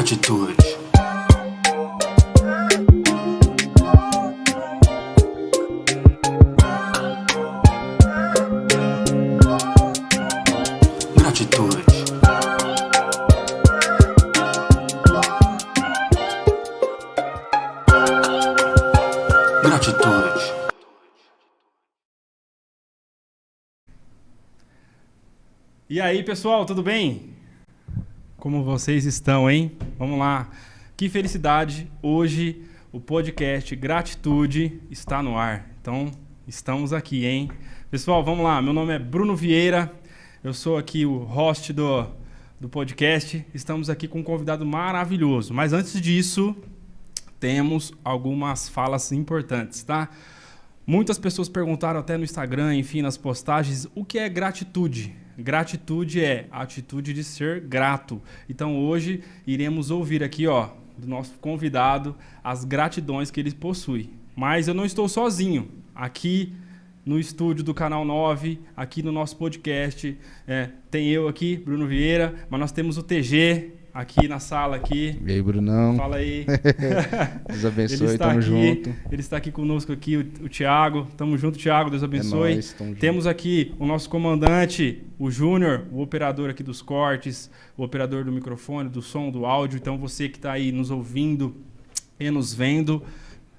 Gratitude. Gratitude. Gratitude. E aí, pessoal, tudo bem? Como vocês estão, hein? Vamos lá. Que felicidade! Hoje o podcast Gratitude está no ar. Então, estamos aqui, hein? Pessoal, vamos lá. Meu nome é Bruno Vieira. Eu sou aqui o host do podcast. Estamos aqui com um convidado maravilhoso. Mas antes disso, temos algumas falas importantes, tá? Muitas pessoas perguntaram até no Instagram, enfim, nas postagens, o que é gratitude? Gratitude é a atitude de ser grato. Então hoje iremos ouvir aqui, ó, do nosso convidado as gratidões que ele possui. Mas eu não estou sozinho. Aqui no estúdio do Canal 9, aqui no nosso podcast, tem eu aqui, Bruno Vieira, mas nós temos o TG aqui na sala aqui. E aí, Brunão? Fala aí. Deus abençoe, tamo junto. Ele está aqui conosco aqui, o Thiago. Tamo junto, Thiago, Deus abençoe. É nóis, tamo junto. Temos aqui o nosso comandante, o Júnior, o operador aqui dos cortes, o operador do microfone, do som, do áudio. Então você que está aí nos ouvindo e nos vendo,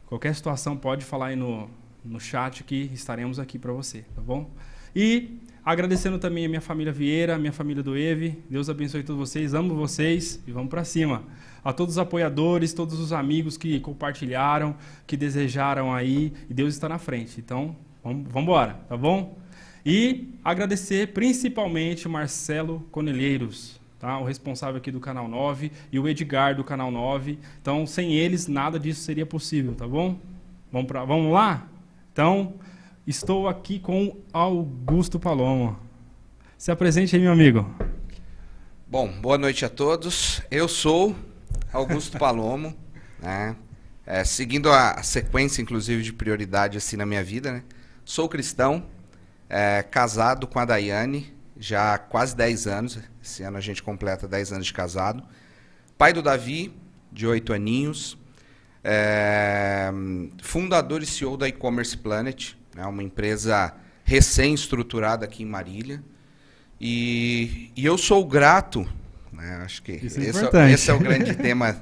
qualquer situação pode falar aí no chat que estaremos aqui para você, tá bom? E agradecendo também a minha família Vieira, a minha família do EVE. Deus abençoe todos vocês, amo vocês e vamos para cima. A todos os apoiadores, todos os amigos que compartilharam, que desejaram aí, e Deus está na frente. Então, vamos embora, tá bom? E agradecer principalmente o Marcelo Conelheiros, tá? O responsável aqui do Canal 9 e o Edgar do Canal 9. Então, sem eles, nada disso seria possível, tá bom? Vamos lá? Então, estou aqui com Augusto Palomo. Se apresente aí, meu amigo. Bom, boa noite a todos. Eu sou Augusto Palomo, né? Seguindo a sequência, inclusive, de prioridade assim na minha vida, né? Sou cristão, casado com a Daiane, já há quase 10 anos. Esse ano a gente completa 10 anos de casado. Pai do Davi, de 8 aninhos. Fundador e CEO da E-Commerce Planet, né, uma empresa recém-estruturada aqui em Marília. E eu sou grato, né, acho que esse é o grande tema,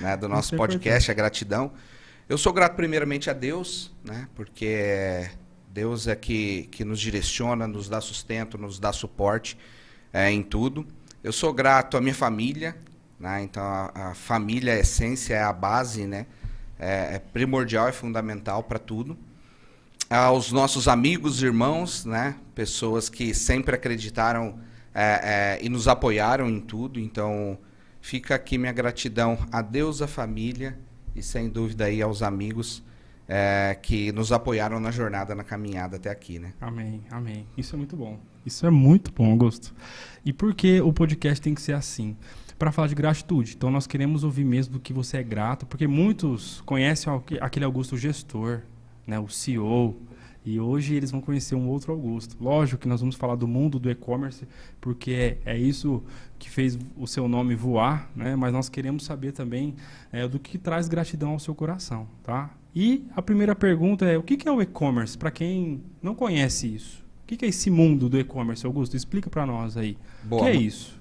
né, do nosso podcast, a gratidão. Eu sou grato primeiramente a Deus, né, porque Deus é que nos direciona, nos dá sustento, nos dá suporte em tudo. Eu sou grato à minha família, né, então a família, a essência, é a base, né, é primordial, é fundamental para tudo. Aos nossos amigos, irmãos, né? Pessoas que sempre acreditaram e nos apoiaram em tudo. Então, fica aqui minha gratidão a Deus, à família e, sem dúvida, aí aos amigos que nos apoiaram na jornada, na caminhada até aqui, né? Amém, amém. Isso é muito bom. Isso é muito bom, Augusto. E por que o podcast tem que ser assim? Para falar de gratitude. Então, nós queremos ouvir mesmo do que você é grato, porque muitos conhecem aquele Augusto gestor, né, o CEO, e hoje eles vão conhecer um outro Augusto. Lógico que nós vamos falar do mundo do e-commerce, porque é isso que fez o seu nome voar, né? Mas nós queremos saber também do que traz gratidão ao seu coração, tá? E a primeira pergunta é, o que é o e-commerce? Para quem não conhece isso, o que é esse mundo do e-commerce, Augusto? Explica para nós aí. Boa. O que é isso?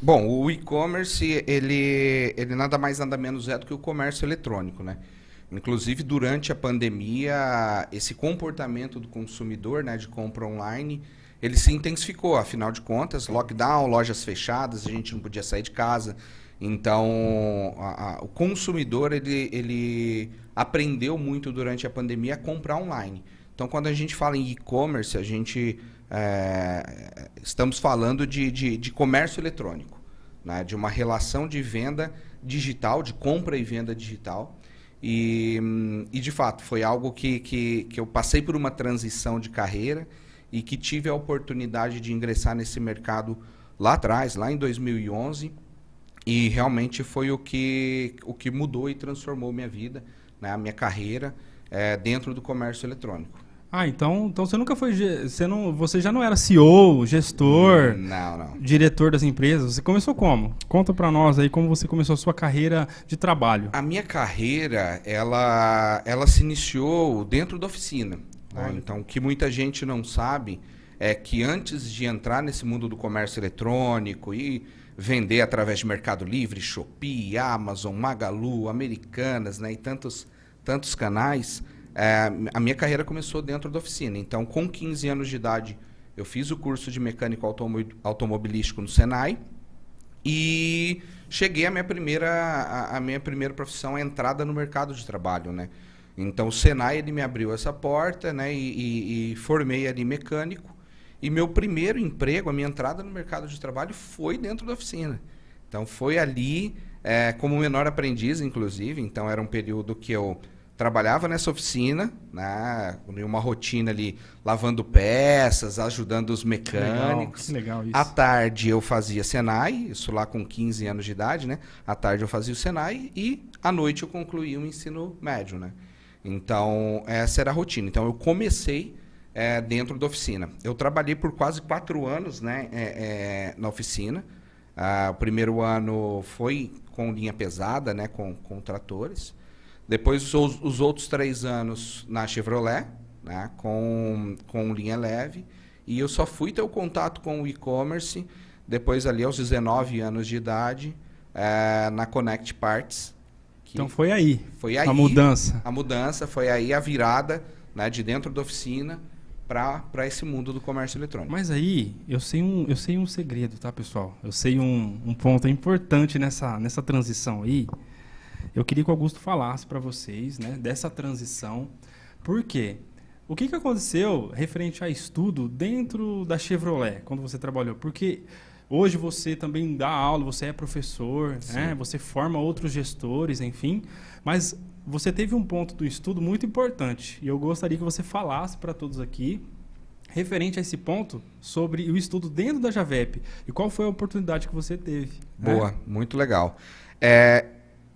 Bom, o e-commerce, ele nada mais nada menos é do que o comércio eletrônico, né? Inclusive, durante a pandemia, esse comportamento do consumidor, né, de compra online, ele se intensificou. Afinal de contas, lockdown, lojas fechadas, a gente não podia sair de casa. Então, o consumidor, ele aprendeu muito durante a pandemia a comprar online. Então, quando a gente fala em e-commerce, a gente estamos falando de comércio eletrônico, né, de uma relação de venda digital, de compra e venda digital. E de fato, foi algo que eu passei por uma transição de carreira e que tive a oportunidade de ingressar nesse mercado lá atrás, lá em 2011, e realmente foi o que mudou e transformou minha vida, né, a minha carreira dentro do comércio eletrônico. Ah, então você nunca foi, você já não era CEO, gestor, Não. diretor das empresas. Você começou como? Conta pra nós aí como você começou a sua carreira de trabalho. A minha carreira, ela se iniciou dentro da oficina. Né? Então, o que muita gente não sabe é que antes de entrar nesse mundo do comércio eletrônico e vender através de Mercado Livre, Shopee, Amazon, Magalu, Americanas, né, e tantos canais, a minha carreira começou dentro da oficina. Então, com 15 anos de idade, eu fiz o curso de mecânico automobilístico no Senai e cheguei à minha primeira profissão, a entrada no mercado de trabalho, né? Então, o Senai ele me abriu essa porta, né, e formei ali mecânico. E meu primeiro emprego, a minha entrada no mercado de trabalho foi dentro da oficina. Então, foi ali, como menor aprendiz, inclusive. Então, era um período que eu trabalhava nessa oficina, né, em uma rotina ali, lavando peças, ajudando os mecânicos. Que legal isso. À tarde eu fazia Senai, isso lá com 15 anos de idade, né? À tarde eu fazia o Senai e à noite eu concluía o ensino médio, né? Então, essa era a rotina. Então, eu comecei dentro da oficina. Eu trabalhei por quase 4 anos, né, na oficina. O primeiro ano foi com linha pesada, né, com tratores. Depois, os outros 3 anos na Chevrolet, né, com linha leve. E eu só fui ter o contato com o e-commerce depois ali aos 19 anos de idade, na Connect Parts. Então foi aí. Foi aí a mudança. A mudança, foi aí a virada, né, de dentro da oficina para esse mundo do comércio eletrônico. Mas aí, eu sei um segredo, tá, pessoal? Eu sei um ponto importante nessa transição aí. Eu queria que o Augusto falasse para vocês, né, dessa transição. Por quê? O que aconteceu referente a estudo dentro da Chevrolet, quando você trabalhou? Porque hoje você também dá aula, você é professor, né? Você forma outros gestores, enfim. Mas você teve um ponto do estudo muito importante. E eu gostaria que você falasse para todos aqui, referente a esse ponto, sobre o estudo dentro da Javep. E qual foi a oportunidade que você teve. Boa, muito legal.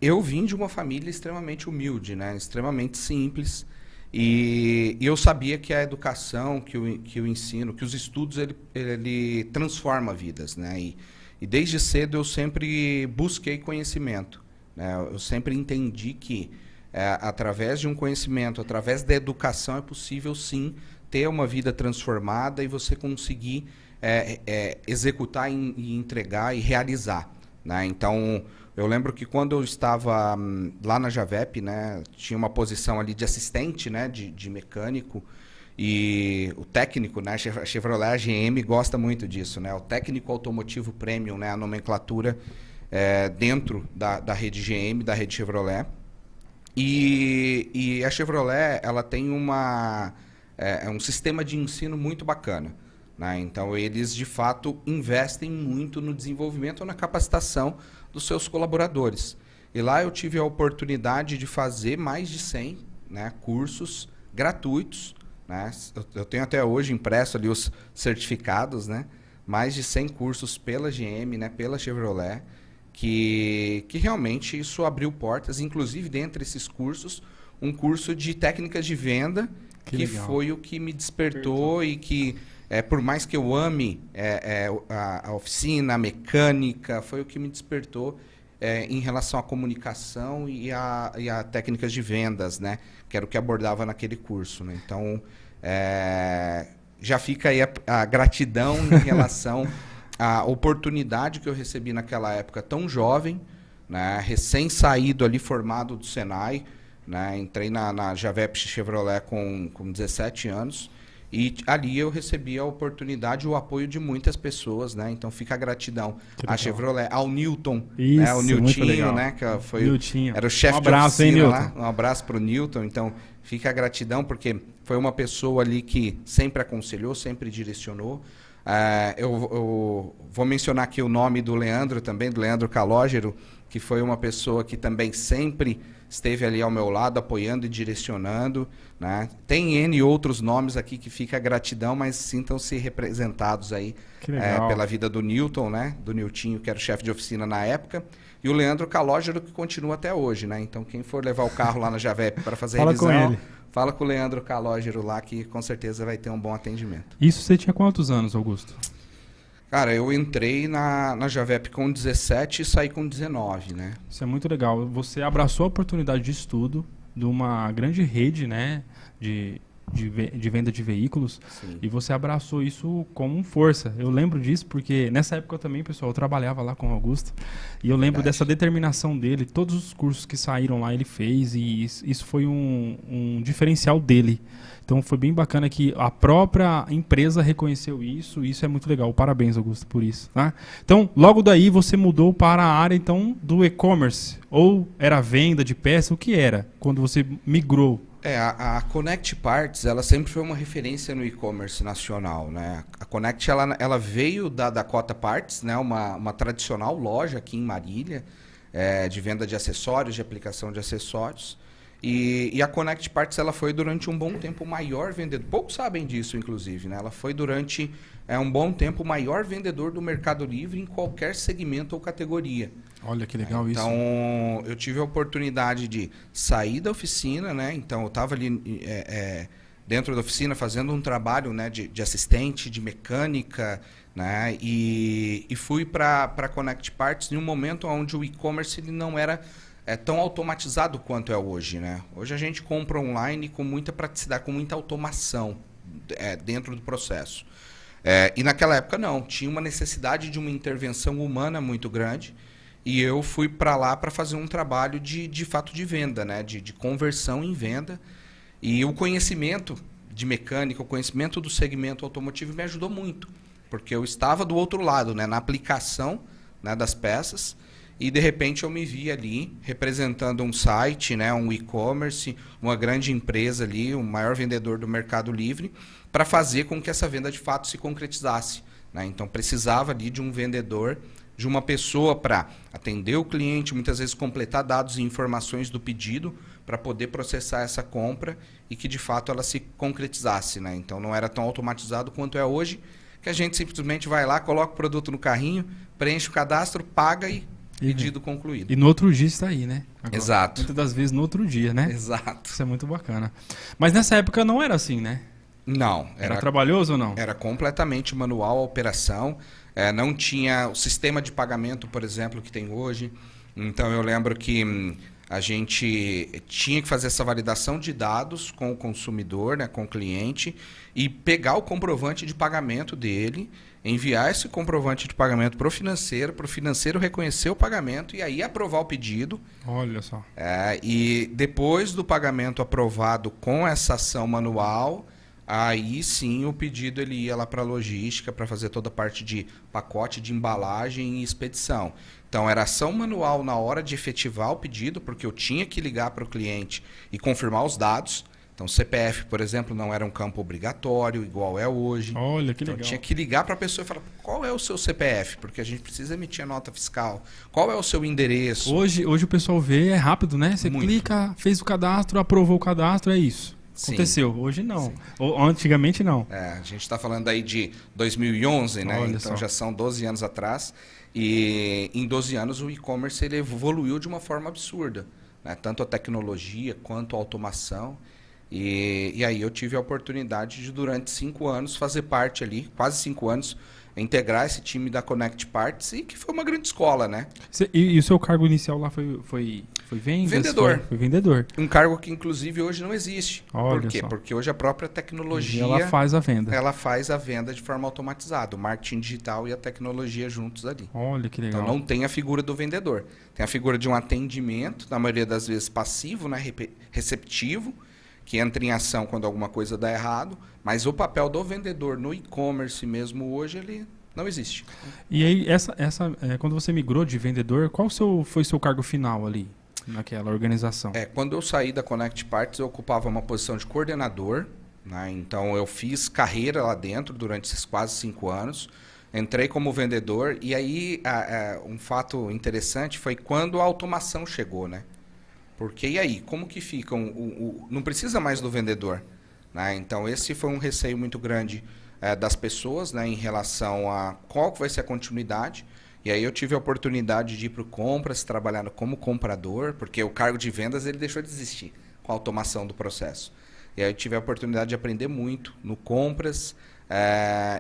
Eu vim de uma família extremamente humilde, né? Extremamente simples. E eu sabia que a educação, que o ensino, que os estudos, ele transforma vidas, né? E desde cedo eu sempre busquei conhecimento, né? Eu sempre entendi que através de um conhecimento, através da educação, é possível sim ter uma vida transformada e você conseguir executar e entregar e realizar, né? Então, eu lembro que quando eu estava lá na Javep, né, tinha uma posição ali de assistente, né, de mecânico, e o técnico, né, a Chevrolet, a GM gosta muito disso, né, o técnico automotivo premium, né, a nomenclatura dentro da rede GM, da rede Chevrolet. E a Chevrolet, ela tem um sistema de ensino muito bacana, né? Então, eles, de fato, investem muito no desenvolvimento ou na capacitação dos seus colaboradores. E lá eu tive a oportunidade de fazer mais de 100, né, cursos gratuitos, né? Eu tenho até hoje impresso ali os certificados, né? Mais de 100 cursos pela GM, né, pela Chevrolet, que realmente isso abriu portas, inclusive dentre esses cursos, um curso de técnicas de venda, que foi o que me despertou e que, por mais que eu ame a oficina, a mecânica, foi o que me despertou em relação à comunicação e a técnicas de vendas, né? Que era o que abordava naquele curso, né? Então, já fica aí a gratidão em relação à oportunidade que eu recebi naquela época tão jovem, né? Recém-saído ali, formado do Senai, né? Entrei na Javep Chevrolet com 17 anos. E ali eu recebi a oportunidade e o apoio de muitas pessoas, né? Então fica a gratidão à Chevrolet, ao Newton, isso, né? O Niltinho, né? Que era o chefe de oficina lá. Um abraço para o Newton. Então fica a gratidão porque foi uma pessoa ali que sempre aconselhou, sempre direcionou. Eu vou mencionar aqui o nome do Leandro também, do Leandro Calógero, que foi uma pessoa que também sempre esteve ali ao meu lado, apoiando e direcionando, né? Tem N outros nomes aqui que fica a gratidão, mas sintam-se representados aí pela vida do Newton, né? Do Niltinho, que era o chefe de oficina na época, e o Leandro Calógero, que continua até hoje, né? Então, quem for levar o carro lá na Javep para fazer revisão, fala com o Leandro Calógero lá, que com certeza vai ter um bom atendimento. Isso você tinha quantos anos, Augusto? Cara, eu entrei na Javep com 17 e saí com 19, né? Isso é muito legal. Você abraçou a oportunidade de estudo de uma grande rede, né, de venda de veículos. Sim. E você abraçou isso como força. Eu lembro disso porque nessa época também, pessoal, eu trabalhava lá com o Augusto e eu lembro dessa determinação dele. Todos os cursos que saíram lá ele fez e isso foi um diferencial dele. Então foi bem bacana que a própria empresa reconheceu isso. Isso é muito legal. Parabéns, Augusto, por isso. Tá? Então, logo daí você mudou para a área então do e-commerce. Ou era venda de peça? O que era quando você migrou? A Connect Parts, ela sempre foi uma referência no e-commerce nacional, né? A Connect, ela veio da Dakota Parts, né? Uma tradicional loja aqui em Marília, de venda de acessórios, de aplicação de acessórios. E a Connect Parts, ela foi durante um bom tempo o maior vendedor. Poucos sabem disso, inclusive, né? Ela foi durante um bom tempo o maior vendedor do Mercado Livre em qualquer segmento ou categoria. Olha que legal isso. Então, eu tive a oportunidade de sair da oficina, né? Então, eu estava ali dentro da oficina fazendo um trabalho, né, de assistente, de mecânica, né? E fui para a Connect Parts em um momento onde o e-commerce ele não era tão automatizado quanto é hoje, né? Hoje a gente compra online com muita praticidade, com muita automação dentro do processo. E naquela época não, tinha uma necessidade de uma intervenção humana muito grande. E eu fui para lá para fazer um trabalho de fato de venda, né? De conversão em venda. E o conhecimento de mecânica, o conhecimento do segmento automotivo me ajudou muito. Porque eu estava do outro lado, né? Na aplicação, né, das peças. E de repente eu me vi ali representando um site, né, um e-commerce, uma grande empresa ali, o maior vendedor do Mercado Livre, para fazer com que essa venda de fato se concretizasse, né? Então precisava ali de um vendedor, de uma pessoa para atender o cliente, muitas vezes completar dados e informações do pedido para poder processar essa compra e que de fato ela se concretizasse, né? Então não era tão automatizado quanto é hoje, que a gente simplesmente vai lá, coloca o produto no carrinho, preenche o cadastro, paga e pedido concluído. E no outro dia está aí, né? Agora, exato. Muitas das vezes no outro dia, né? Exato. Isso é muito bacana. Mas nessa época não era assim, né? Não. Era trabalhoso ou não? Era completamente manual a operação. Não tinha o sistema de pagamento, por exemplo, que tem hoje. Então eu lembro que a gente tinha que fazer essa validação de dados com o consumidor, né, com o cliente, e pegar o comprovante de pagamento dele, enviar esse comprovante de pagamento para o financeiro reconhecer o pagamento e aí aprovar o pedido. Olha só. E depois do pagamento aprovado com essa ação manual, aí sim o pedido ele ia lá para a logística para fazer toda a parte de pacote, de embalagem e expedição. Então era ação manual na hora de efetivar o pedido, porque eu tinha que ligar para o cliente e confirmar os dados. Então, CPF, por exemplo, não era um campo obrigatório, igual é hoje. Olha, que legal. Então, tinha que ligar para a pessoa e falar, qual é o seu CPF? Porque a gente precisa emitir a nota fiscal. Qual é o seu endereço? Hoje o pessoal vê, é rápido, né? Você clica, fez o cadastro, aprovou o cadastro, é isso. Sim. Aconteceu. Hoje não. Antigamente não. A gente está falando aí de 2011, né? Olha então só. já são 12 anos atrás. E em 12 anos o e-commerce ele evoluiu de uma forma absurda, né? Tanto a tecnologia quanto a automação. E aí eu tive a oportunidade de, durante 5 anos, fazer parte ali, quase 5 anos, integrar esse time da Connect Parts, e que foi uma grande escola, né? E o seu cargo inicial lá foi vendas? Vendedor. Foi vendedor. Um cargo que, inclusive, hoje não existe. Olha Por quê? só. Porque hoje a própria tecnologia... Ela faz a venda. Ela faz a venda de forma automatizada. O marketing digital e a tecnologia juntos ali. Olha que legal. Então não tem a figura do vendedor. Tem a figura de um atendimento, na maioria das vezes passivo, né? Receptivo, que entra em ação quando alguma coisa dá errado, mas o papel do vendedor no e-commerce mesmo hoje, ele não existe. E aí, quando você migrou de vendedor, qual foi o seu cargo final ali, naquela organização? Quando eu saí da Connect Parts, eu ocupava uma posição de coordenador, né? Então eu fiz carreira lá dentro durante esses quase 5 anos, entrei como vendedor, e aí um fato interessante foi quando a automação chegou, né? Porque e aí, como que fica? Não precisa mais do vendedor, né? Então esse foi um receio muito grande das pessoas, né, em relação a qual que vai ser a continuidade. E aí eu tive a oportunidade de ir para o compras, trabalhar como comprador, porque o cargo de vendas ele deixou de existir com a automação do processo. E aí eu tive a oportunidade de aprender muito no compras,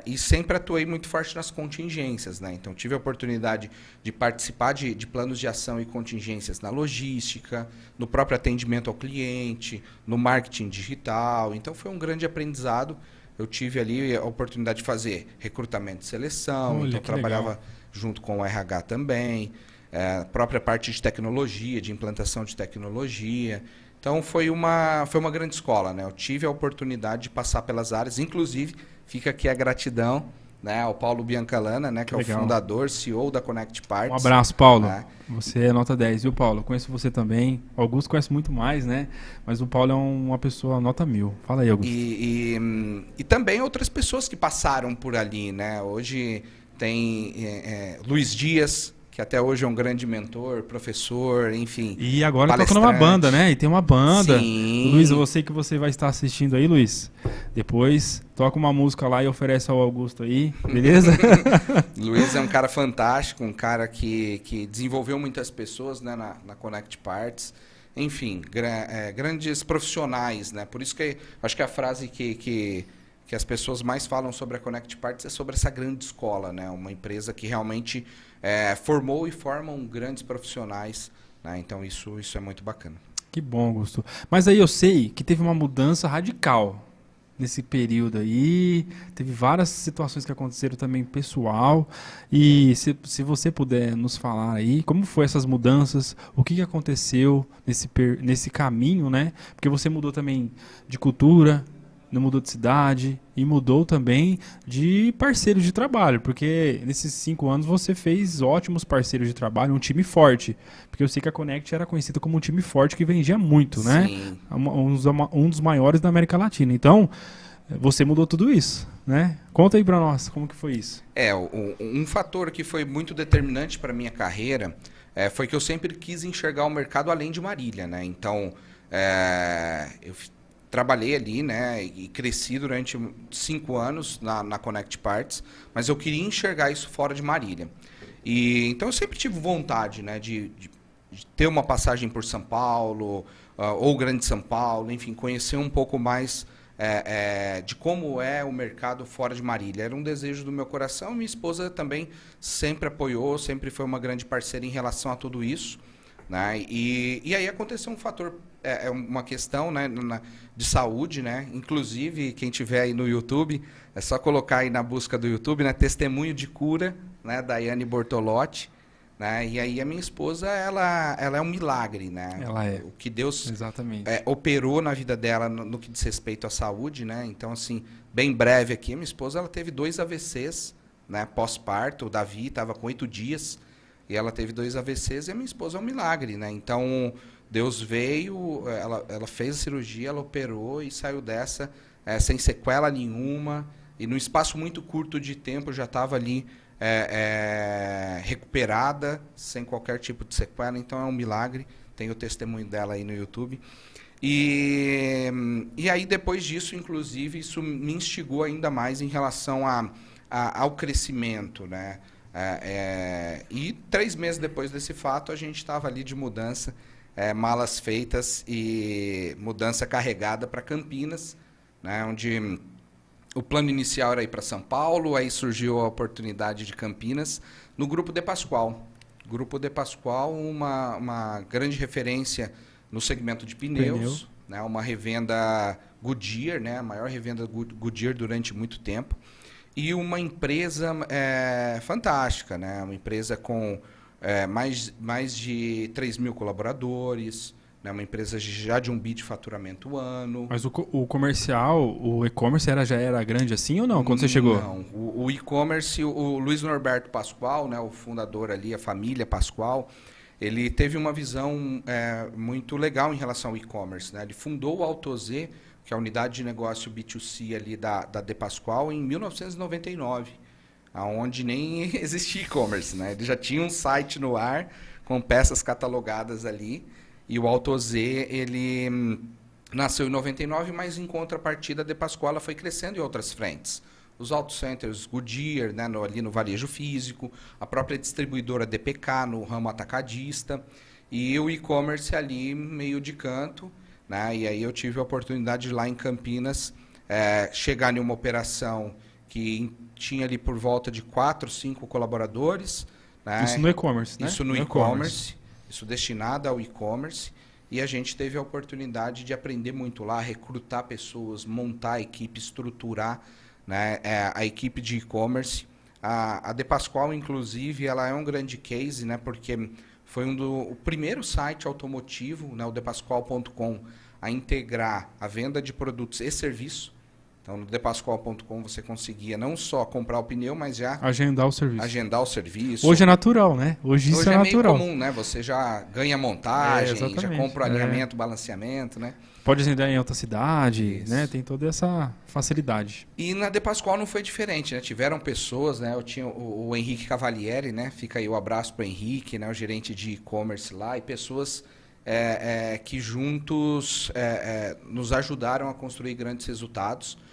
e sempre atuei muito forte nas contingências, né? Então tive a oportunidade de participar de planos de ação e contingências na logística, no próprio atendimento ao cliente, no marketing digital. Então foi um grande aprendizado. Eu tive ali a oportunidade de fazer recrutamento e seleção, Olha, então que trabalhava legal. junto com o RH também, a própria parte de tecnologia, de implantação de tecnologia. Então foi uma grande escola, né? Eu tive a oportunidade de passar pelas áreas, inclusive fica aqui a gratidão, né, ao Paulo Biancalana, né, que é o Legal. fundador, CEO da Connect Parts. Um abraço, Paulo. né? Você é nota 10, viu, Paulo? Conheço você também. O Augusto conhece muito mais, né? Mas o Paulo é uma pessoa nota 1000. Fala aí, Augusto. E também outras pessoas que passaram por ali, né? Hoje tem Luiz Dias, que até hoje é um grande mentor, professor, enfim. E agora toca numa banda, né? E tem uma banda. Sim. Luiz, eu sei que você vai estar assistindo aí, Luiz. Depois toca uma música lá e oferece ao Augusto aí, beleza? Luiz é um cara fantástico, um cara que desenvolveu muitas pessoas, né, na Connect Parts. Enfim, grandes profissionais, né? Por isso que acho que a frase que as pessoas mais falam sobre a Connect Parts é sobre essa grande escola, né? Uma empresa que realmente formou e formam grandes profissionais, né? Então isso é muito bacana. Que bom, Augusto. Mas aí eu sei que teve uma mudança radical nesse período aí. Teve várias situações que aconteceram também pessoal. E se você puder nos falar aí, como foi essas mudanças, o que aconteceu nesse caminho, né? Porque você mudou também de cultura, não mudou de cidade e mudou também de parceiros de trabalho, porque nesses 5 anos você fez ótimos parceiros de trabalho, um time forte, porque eu sei que a Connect era conhecida como um time forte que vendia muito, né? Sim. Um dos maiores da América Latina. Então, você mudou tudo isso, né? Conta aí pra nós, como que foi isso? Um fator que foi muito determinante para minha carreira foi que eu sempre quis enxergar o mercado além de Marília, né? Então, eu trabalhei ali, né, e cresci durante 5 anos na Connect Parts, mas eu queria enxergar isso fora de Marília. E então eu sempre tive vontade, né, de ter uma passagem por São Paulo, ou Grande São Paulo, enfim, conhecer um pouco mais de como é o mercado fora de Marília. Era um desejo do meu coração. Minha esposa também sempre apoiou, sempre foi uma grande parceira em relação a tudo isso, né? E aí aconteceu um fator, uma questão, né, de saúde, né? Inclusive, quem tiver aí no YouTube, é só colocar aí na busca do YouTube, né, Testemunho de Cura, né, Daiane Bortolotti, né? E aí a minha esposa, ela é um milagre, né? Ela é. O que Deus Exatamente. operou na vida dela no que diz respeito à saúde, né? Então, assim, bem breve aqui, minha esposa, ela teve 2 AVCs, né, pós-parto. O Davi estava com 8 dias e ela teve 2 AVCs, e a minha esposa é um milagre, né? Então, Deus veio, ela fez a cirurgia, ela operou e saiu dessa sem sequela nenhuma, e num espaço muito curto de tempo já estava ali recuperada, sem qualquer tipo de sequela. Então é um milagre. Tem o testemunho dela aí no YouTube. E aí, depois disso, inclusive, isso me instigou ainda mais em relação ao crescimento, né? E 3 meses depois desse fato, a gente estava ali de mudança, malas feitas e mudança carregada para Campinas, né? Onde o plano inicial era ir para São Paulo, aí surgiu a oportunidade de Campinas, no Grupo De Pascoal. Grupo De Pascoal, uma grande referência no segmento de pneus, né? Uma revenda Goodyear, né? A maior revenda Goodyear durante muito tempo. E uma empresa fantástica, né? Uma empresa com mais de 3 mil colaboradores, né? Uma empresa já de 1 bi de faturamento ano. Mas o comercial, o e-commerce já era grande assim ou não, quando você chegou? Não, o e-commerce, o Luiz Norberto Pascoal, né, o fundador ali, a família Pascoal, ele teve uma visão muito legal em relação ao e-commerce, né? Ele fundou o AutoZ, que é a unidade de negócio B2C ali da De Pascoal, em 1999, onde nem existia e-commerce, né? Ele já tinha um site no ar com peças catalogadas ali, e o AutoZ, ele nasceu em 99, mas em contrapartida a De Pascoal ela foi crescendo em outras frentes. Os auto centers Goodyear, né, ali no varejo físico, a própria distribuidora DPK no ramo atacadista, e o e-commerce ali meio de canto, né? E aí eu tive a oportunidade de lá em Campinas chegar em uma operação que tinha ali por volta de 4, 5 colaboradores. Né? Isso no e-commerce, né? Isso no e-commerce, isso destinado ao e-commerce. E a gente teve a oportunidade de aprender muito lá, recrutar pessoas, montar a equipe, estruturar, né, a equipe de e-commerce. A De Pascoal, inclusive, ela é um grande case, né, porque foi o primeiro site automotivo, né, o depascoal.com, a integrar a venda de produtos e serviços. Então, no depascoal.com você conseguia não só comprar o pneu, mas já agendar o serviço. Hoje é natural, né? Hoje isso é natural. Meio comum, né? Você já ganha montagem, já compra o alinhamento, balanceamento, né? Pode agendar em outra cidade, né? Tem toda essa facilidade. E na De Pascoal não foi diferente, né? Tiveram pessoas, né? Eu tinha o Henrique Cavalieri, né? Fica aí o abraço para o Henrique, né? O gerente de e-commerce lá, e pessoas que juntos nos ajudaram a construir grandes resultados.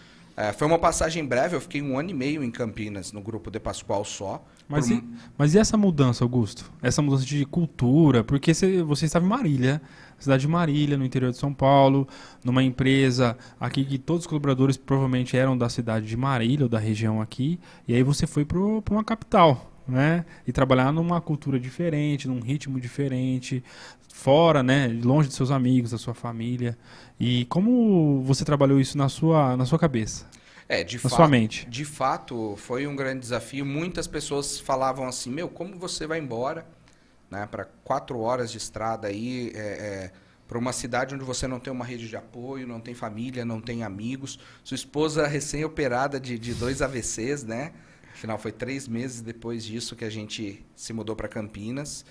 Foi uma passagem breve, eu fiquei 1 ano e meio em Campinas, no grupo De Pascoal só. Mas e essa mudança, Augusto? Essa mudança de cultura? Porque você estava em Marília, cidade de Marília, no interior de São Paulo, numa empresa aqui que todos os colaboradores provavelmente eram da cidade de Marília, ou da região aqui, e aí você foi para uma capital, né? E trabalhar numa cultura diferente, num ritmo diferente, fora, né? Longe dos seus amigos, da sua família. E como você trabalhou isso na sua cabeça? Sua mente? De fato, foi um grande desafio. Muitas pessoas falavam assim, como você vai embora, né, para 4 horas de estrada aí, para uma cidade onde você não tem uma rede de apoio, não tem família, não tem amigos. Sua esposa recém-operada de 2 AVCs, né? Afinal, foi 3 meses depois disso que a gente se mudou para Campinas.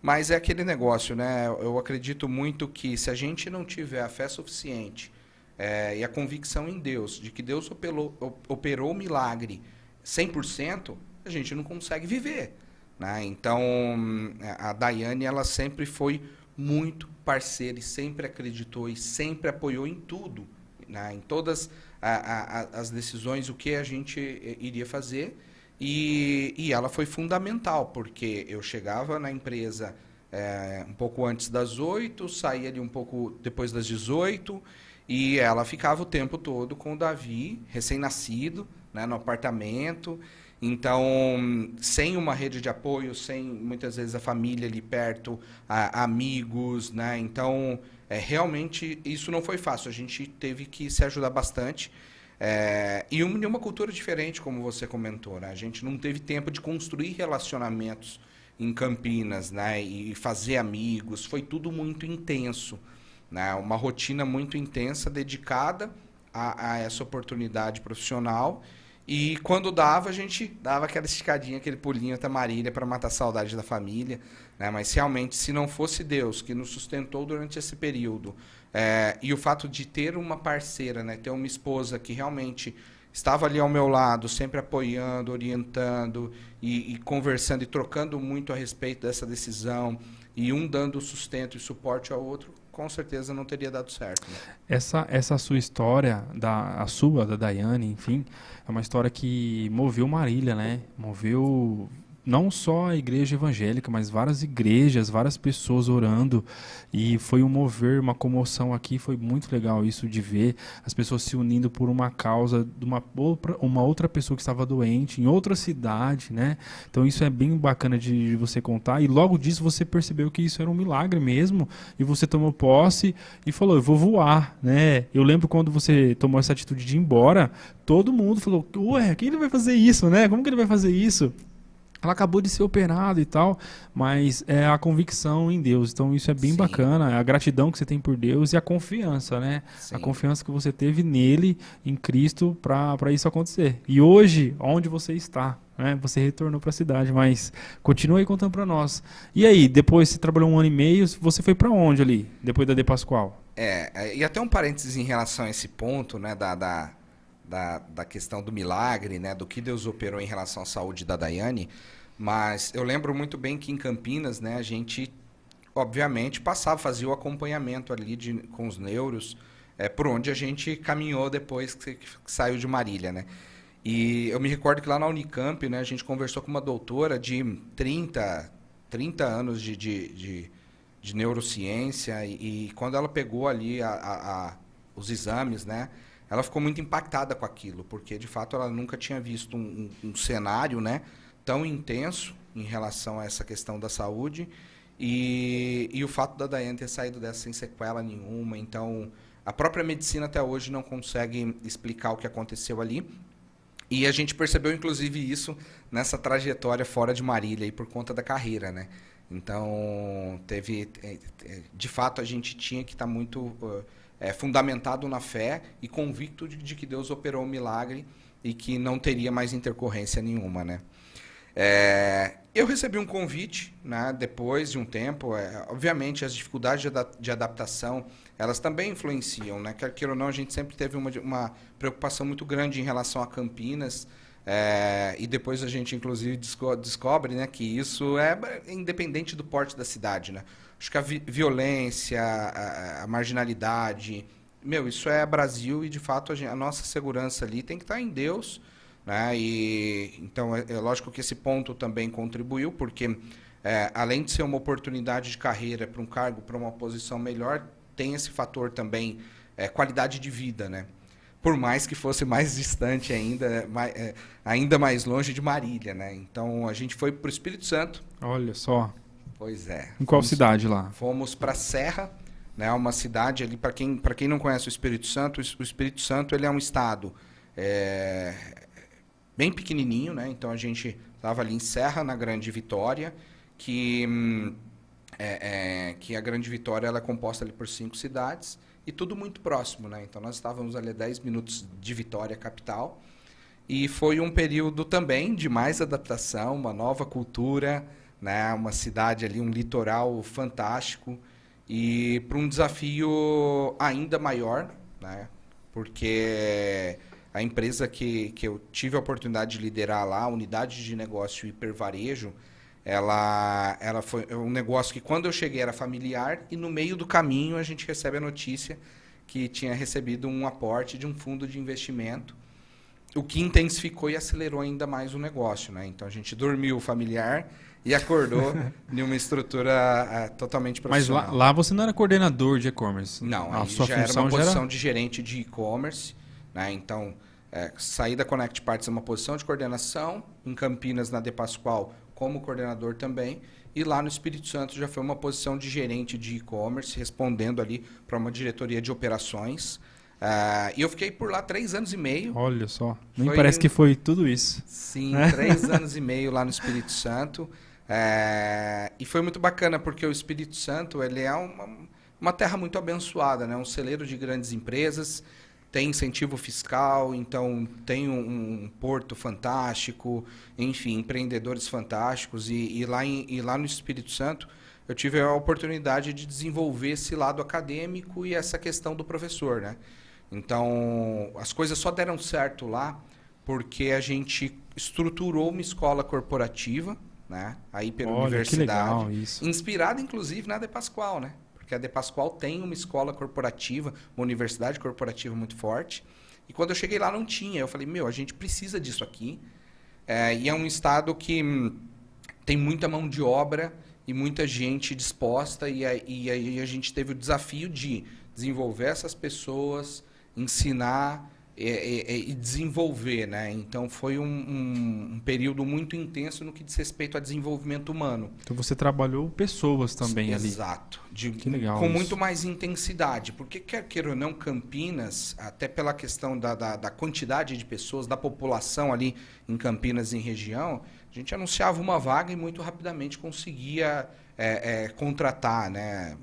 Mas é aquele negócio, né? Eu acredito muito que se a gente não tiver a fé suficiente e a convicção em Deus, de que Deus operou o milagre 100%, a gente não consegue viver. Né? Então, a Daiane, ela sempre foi muito parceira e sempre acreditou e sempre apoiou em tudo, né? Em todas as decisões, o que a gente iria fazer. E ela foi fundamental, porque eu chegava na empresa um pouco antes das 8, saía ali um pouco depois das 18, e ela ficava o tempo todo com o Davi, recém-nascido, né, no apartamento. Então, sem uma rede de apoio, sem muitas vezes a família ali perto, amigos, né? Então, realmente isso não foi fácil, a gente teve que se ajudar bastante. E uma cultura diferente, como você comentou, né? A gente não teve tempo de construir relacionamentos em Campinas, né? E fazer amigos, foi tudo muito intenso, né? Uma rotina muito intensa, dedicada a essa oportunidade profissional. E quando dava, a gente dava aquela esticadinha, aquele pulinho até Marília para matar a saudade da família, né? Mas realmente, se não fosse Deus que nos sustentou durante esse período, e o fato de ter uma parceira, né? Ter uma esposa que realmente estava ali ao meu lado, sempre apoiando, orientando e conversando e trocando muito a respeito dessa decisão, e um dando sustento e suporte ao outro, com certeza não teria dado certo. Né? Essa sua história, da Daiane, enfim, é uma história que moveu Marília, né? Moveu não só a igreja evangélica, mas várias igrejas, várias pessoas orando, e foi um mover, uma comoção aqui, foi muito legal isso de ver as pessoas se unindo por uma causa de uma outra pessoa que estava doente em outra cidade, né? Então isso é bem bacana de você contar, e logo disso você percebeu que isso era um milagre mesmo, e você tomou posse e falou, eu vou voar, né? Eu lembro quando você tomou essa atitude de ir embora, todo mundo falou, ué, quem ele vai fazer isso, né? Como que ele vai fazer isso? Ela acabou de ser operada e tal, mas é a convicção em Deus. Então isso é bem bacana, a gratidão que você tem por Deus e a confiança, né? Sim. A confiança que você teve nele, em Cristo, para isso acontecer. E hoje, onde você está, né? Você retornou para a cidade, mas continua aí contando para nós. E aí, depois você trabalhou 1 ano e meio, você foi para onde ali, depois da De Pascoal? E até um parênteses em relação a esse ponto, né, da questão do milagre, né, do que Deus operou em relação à saúde da Daiane, mas eu lembro muito bem que em Campinas, né, a gente, obviamente, fazia o acompanhamento ali com os neuros, por onde a gente caminhou depois que saiu de Marília, né. E eu me recordo que lá na Unicamp, né, a gente conversou com uma doutora de 30 anos de de neurociência, e quando ela pegou ali os exames, né, ela ficou muito impactada com aquilo, porque de fato ela nunca tinha visto um cenário, né, tão intenso em relação a essa questão da saúde, e o fato da Daiane ter saído dessa sem sequela nenhuma. Então a própria medicina até hoje não consegue explicar o que aconteceu ali. E a gente percebeu, inclusive, isso nessa trajetória fora de Marília, aí, por conta da carreira, né? Então, de fato, a gente tinha que estar muito fundamentado na fé e convicto de que Deus operou um milagre e que não teria mais intercorrência nenhuma, né? Eu recebi um convite, né, depois de um tempo. Obviamente, as dificuldades de adaptação, elas também influenciam, né? Quer queira ou não, a gente sempre teve uma preocupação muito grande em relação a Campinas, e depois a gente, inclusive, descobre, né, que isso é independente do porte da cidade, né? Acho que a violência, a marginalidade, isso é Brasil, e, de fato, a nossa segurança ali tem que estar em Deus, né? Então, é lógico que esse ponto também contribuiu, porque, além de ser uma oportunidade de carreira para um cargo, para uma posição melhor, tem esse fator também, qualidade de vida, né? Por mais que fosse mais distante ainda mais longe de Marília, né? Então, a gente foi para o Espírito Santo. Olha só. Pois é. Em qual cidade lá? Fomos para Serra, né? Uma cidade ali, para quem não conhece o Espírito Santo, ele é um estado bem pequenininho, né? Então, a gente estava ali em Serra, na Grande Vitória, que a Grande Vitória ela é composta ali por 5 cidades, e tudo muito próximo, né? Então, nós estávamos ali a 10 minutos de Vitória, capital, e foi um período também de mais adaptação, uma nova cultura, né? Uma cidade ali, um litoral fantástico, e para um desafio ainda maior, né? Porque a empresa que eu tive a oportunidade de liderar lá, a unidade de negócio hipervarejo, ela foi um negócio que, quando eu cheguei, era familiar, e no meio do caminho a gente recebe a notícia que tinha recebido um aporte de um fundo de investimento, o que intensificou e acelerou ainda mais o negócio, né? Então, a gente dormiu familiar e acordou em uma estrutura totalmente profissional. Mas lá você não era coordenador de e-commerce? Não, a sua função era uma posição de gerente de e-commerce, né? Então, sair da Connect Parts é uma posição de coordenação, em Campinas, na De Pascoal, como coordenador também, e lá no Espírito Santo já foi uma posição de gerente de e-commerce, respondendo ali para uma diretoria de operações. E eu fiquei por lá 3 anos e meio. Olha só, nem parece que foi tudo isso. Sim, 3 anos e meio lá no Espírito Santo. E foi muito bacana, porque o Espírito Santo ele é uma terra muito abençoada, né? Um celeiro de grandes empresas, tem incentivo fiscal, então tem um porto fantástico, enfim, empreendedores fantásticos. E lá no Espírito Santo eu tive a oportunidade de desenvolver esse lado acadêmico e essa questão do professor, né? Então, as coisas só deram certo lá porque a gente estruturou uma escola corporativa, né? Aí pela universidade, que legal isso. Inspirada inclusive na De Pascoal, né? Porque a De Pascoal tem uma escola corporativa, uma universidade corporativa muito forte. E quando eu cheguei lá não tinha. Eu falei, a gente precisa disso aqui. E é um estado que tem muita mão de obra e muita gente disposta. E aí a gente teve o desafio de desenvolver essas pessoas, ensinar e desenvolver, né? Então foi um período muito intenso no que diz respeito a desenvolvimento humano. Então você trabalhou pessoas também ali. Exato. Que legal. Com isso. muito mais intensidade. Porque, quer queira ou não, Campinas, até pela questão da quantidade de pessoas, da população ali em Campinas, em região, a gente anunciava uma vaga e muito rapidamente conseguia contratar, né?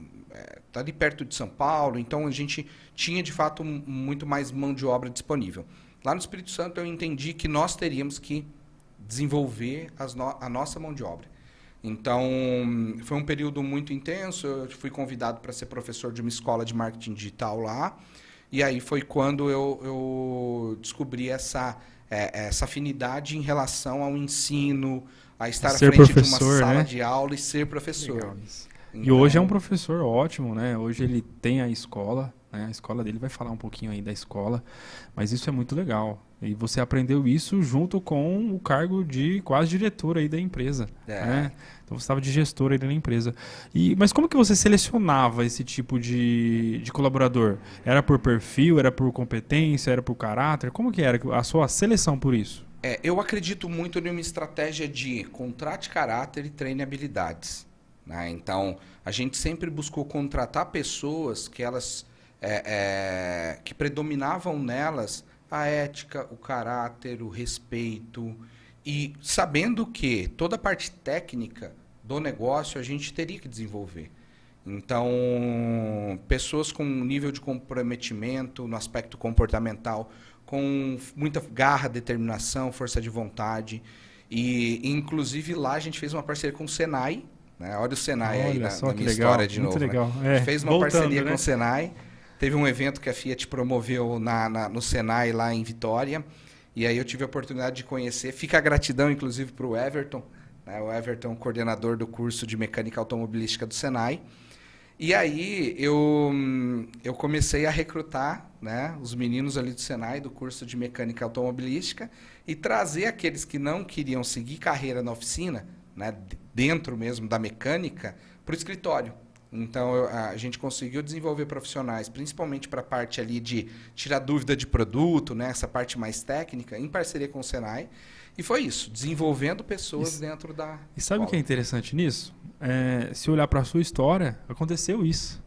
Tá ali perto de São Paulo, então a gente tinha, de fato, muito mais mão de obra disponível. Lá no Espírito Santo eu entendi que nós teríamos que desenvolver a nossa mão de obra. Então, foi um período muito intenso. Eu fui convidado para ser professor de uma escola de marketing digital lá, e aí foi quando eu descobri essa afinidade em relação ao ensino, a estar à frente de uma sala, né, de aula e ser professor. Legal isso. Então, e hoje é um professor ótimo, né? Hoje ele tem a escola, né? A escola dele vai falar um pouquinho aí da escola, mas isso é muito legal. E você aprendeu isso junto com o cargo de quase diretor aí da empresa. Né? Então você estava de gestor aí da empresa. Mas como que você selecionava esse tipo de colaborador? Era por perfil, era por competência, era por caráter? Como que era a sua seleção por isso? Eu acredito muito em uma estratégia de contrate caráter e treine habilidades. Né? Então, a gente sempre buscou contratar pessoas que elas que predominavam nelas a ética, o caráter, o respeito, e sabendo que toda a parte técnica do negócio a gente teria que desenvolver. Então, pessoas com um nível de comprometimento no aspecto comportamental, com muita garra, determinação, força de vontade. E, inclusive, lá a gente fez uma parceria com o Senai. Né? Olha o Senai aí na minha história de novo. Legal. Né? A gente fez uma parceria né? com o Senai. Teve um evento que a Fiat promoveu no Senai, lá em Vitória. E aí eu tive a oportunidade de conhecer. Fica a gratidão, inclusive, para o Everton. Né? O Everton, coordenador do curso de mecânica automobilística do Senai. E aí eu comecei a recrutar, né, os meninos ali do Senai, do curso de mecânica automobilística, e trazer aqueles que não queriam seguir carreira na oficina, né, dentro mesmo da mecânica, para o escritório. Então, a gente conseguiu desenvolver profissionais, principalmente para a parte ali de tirar dúvida de produto, né, essa parte mais técnica, em parceria com o Senai. E foi isso, desenvolvendo pessoas dentro da... E sabe o que é interessante nisso? Se olhar para a sua história, aconteceu isso.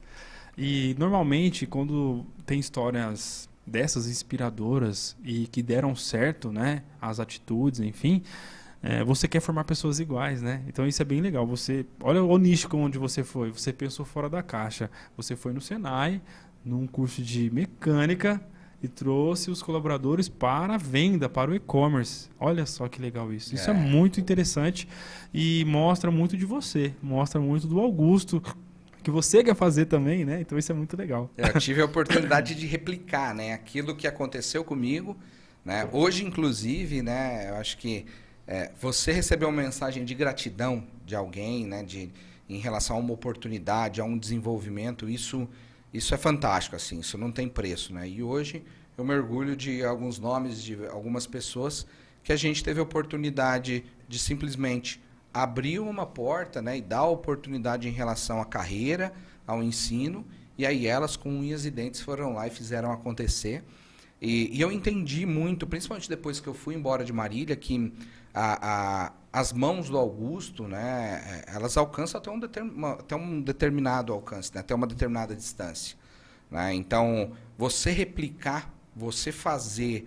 E, normalmente, quando tem histórias dessas inspiradoras e que deram certo, né, as atitudes, enfim... você quer formar pessoas iguais, né? Então isso é bem legal. Olha o nicho onde você foi. Você pensou fora da caixa. Você foi no Senai, num curso de mecânica e trouxe os colaboradores para a venda, para o e-commerce. Olha só que legal isso. Isso é muito interessante e mostra muito de você. Mostra muito do Augusto, que você quer fazer também, né? Então isso é muito legal. Eu tive a oportunidade de replicar, né, aquilo que aconteceu comigo. Né? Hoje, inclusive, né, eu acho que você receber uma mensagem de gratidão de alguém, né, em relação a uma oportunidade, a um desenvolvimento, isso é fantástico, assim, isso não tem preço. Né? E hoje eu me orgulho de alguns nomes de algumas pessoas que a gente teve a oportunidade de simplesmente abrir uma porta, né, e dar oportunidade em relação à carreira, ao ensino, e aí elas com unhas e dentes foram lá e fizeram acontecer. E eu entendi muito, principalmente depois que eu fui embora de Marília, que as mãos do Augusto, né, elas alcançam até um determinado alcance, né, até uma determinada distância. Né? Então, você replicar, você fazer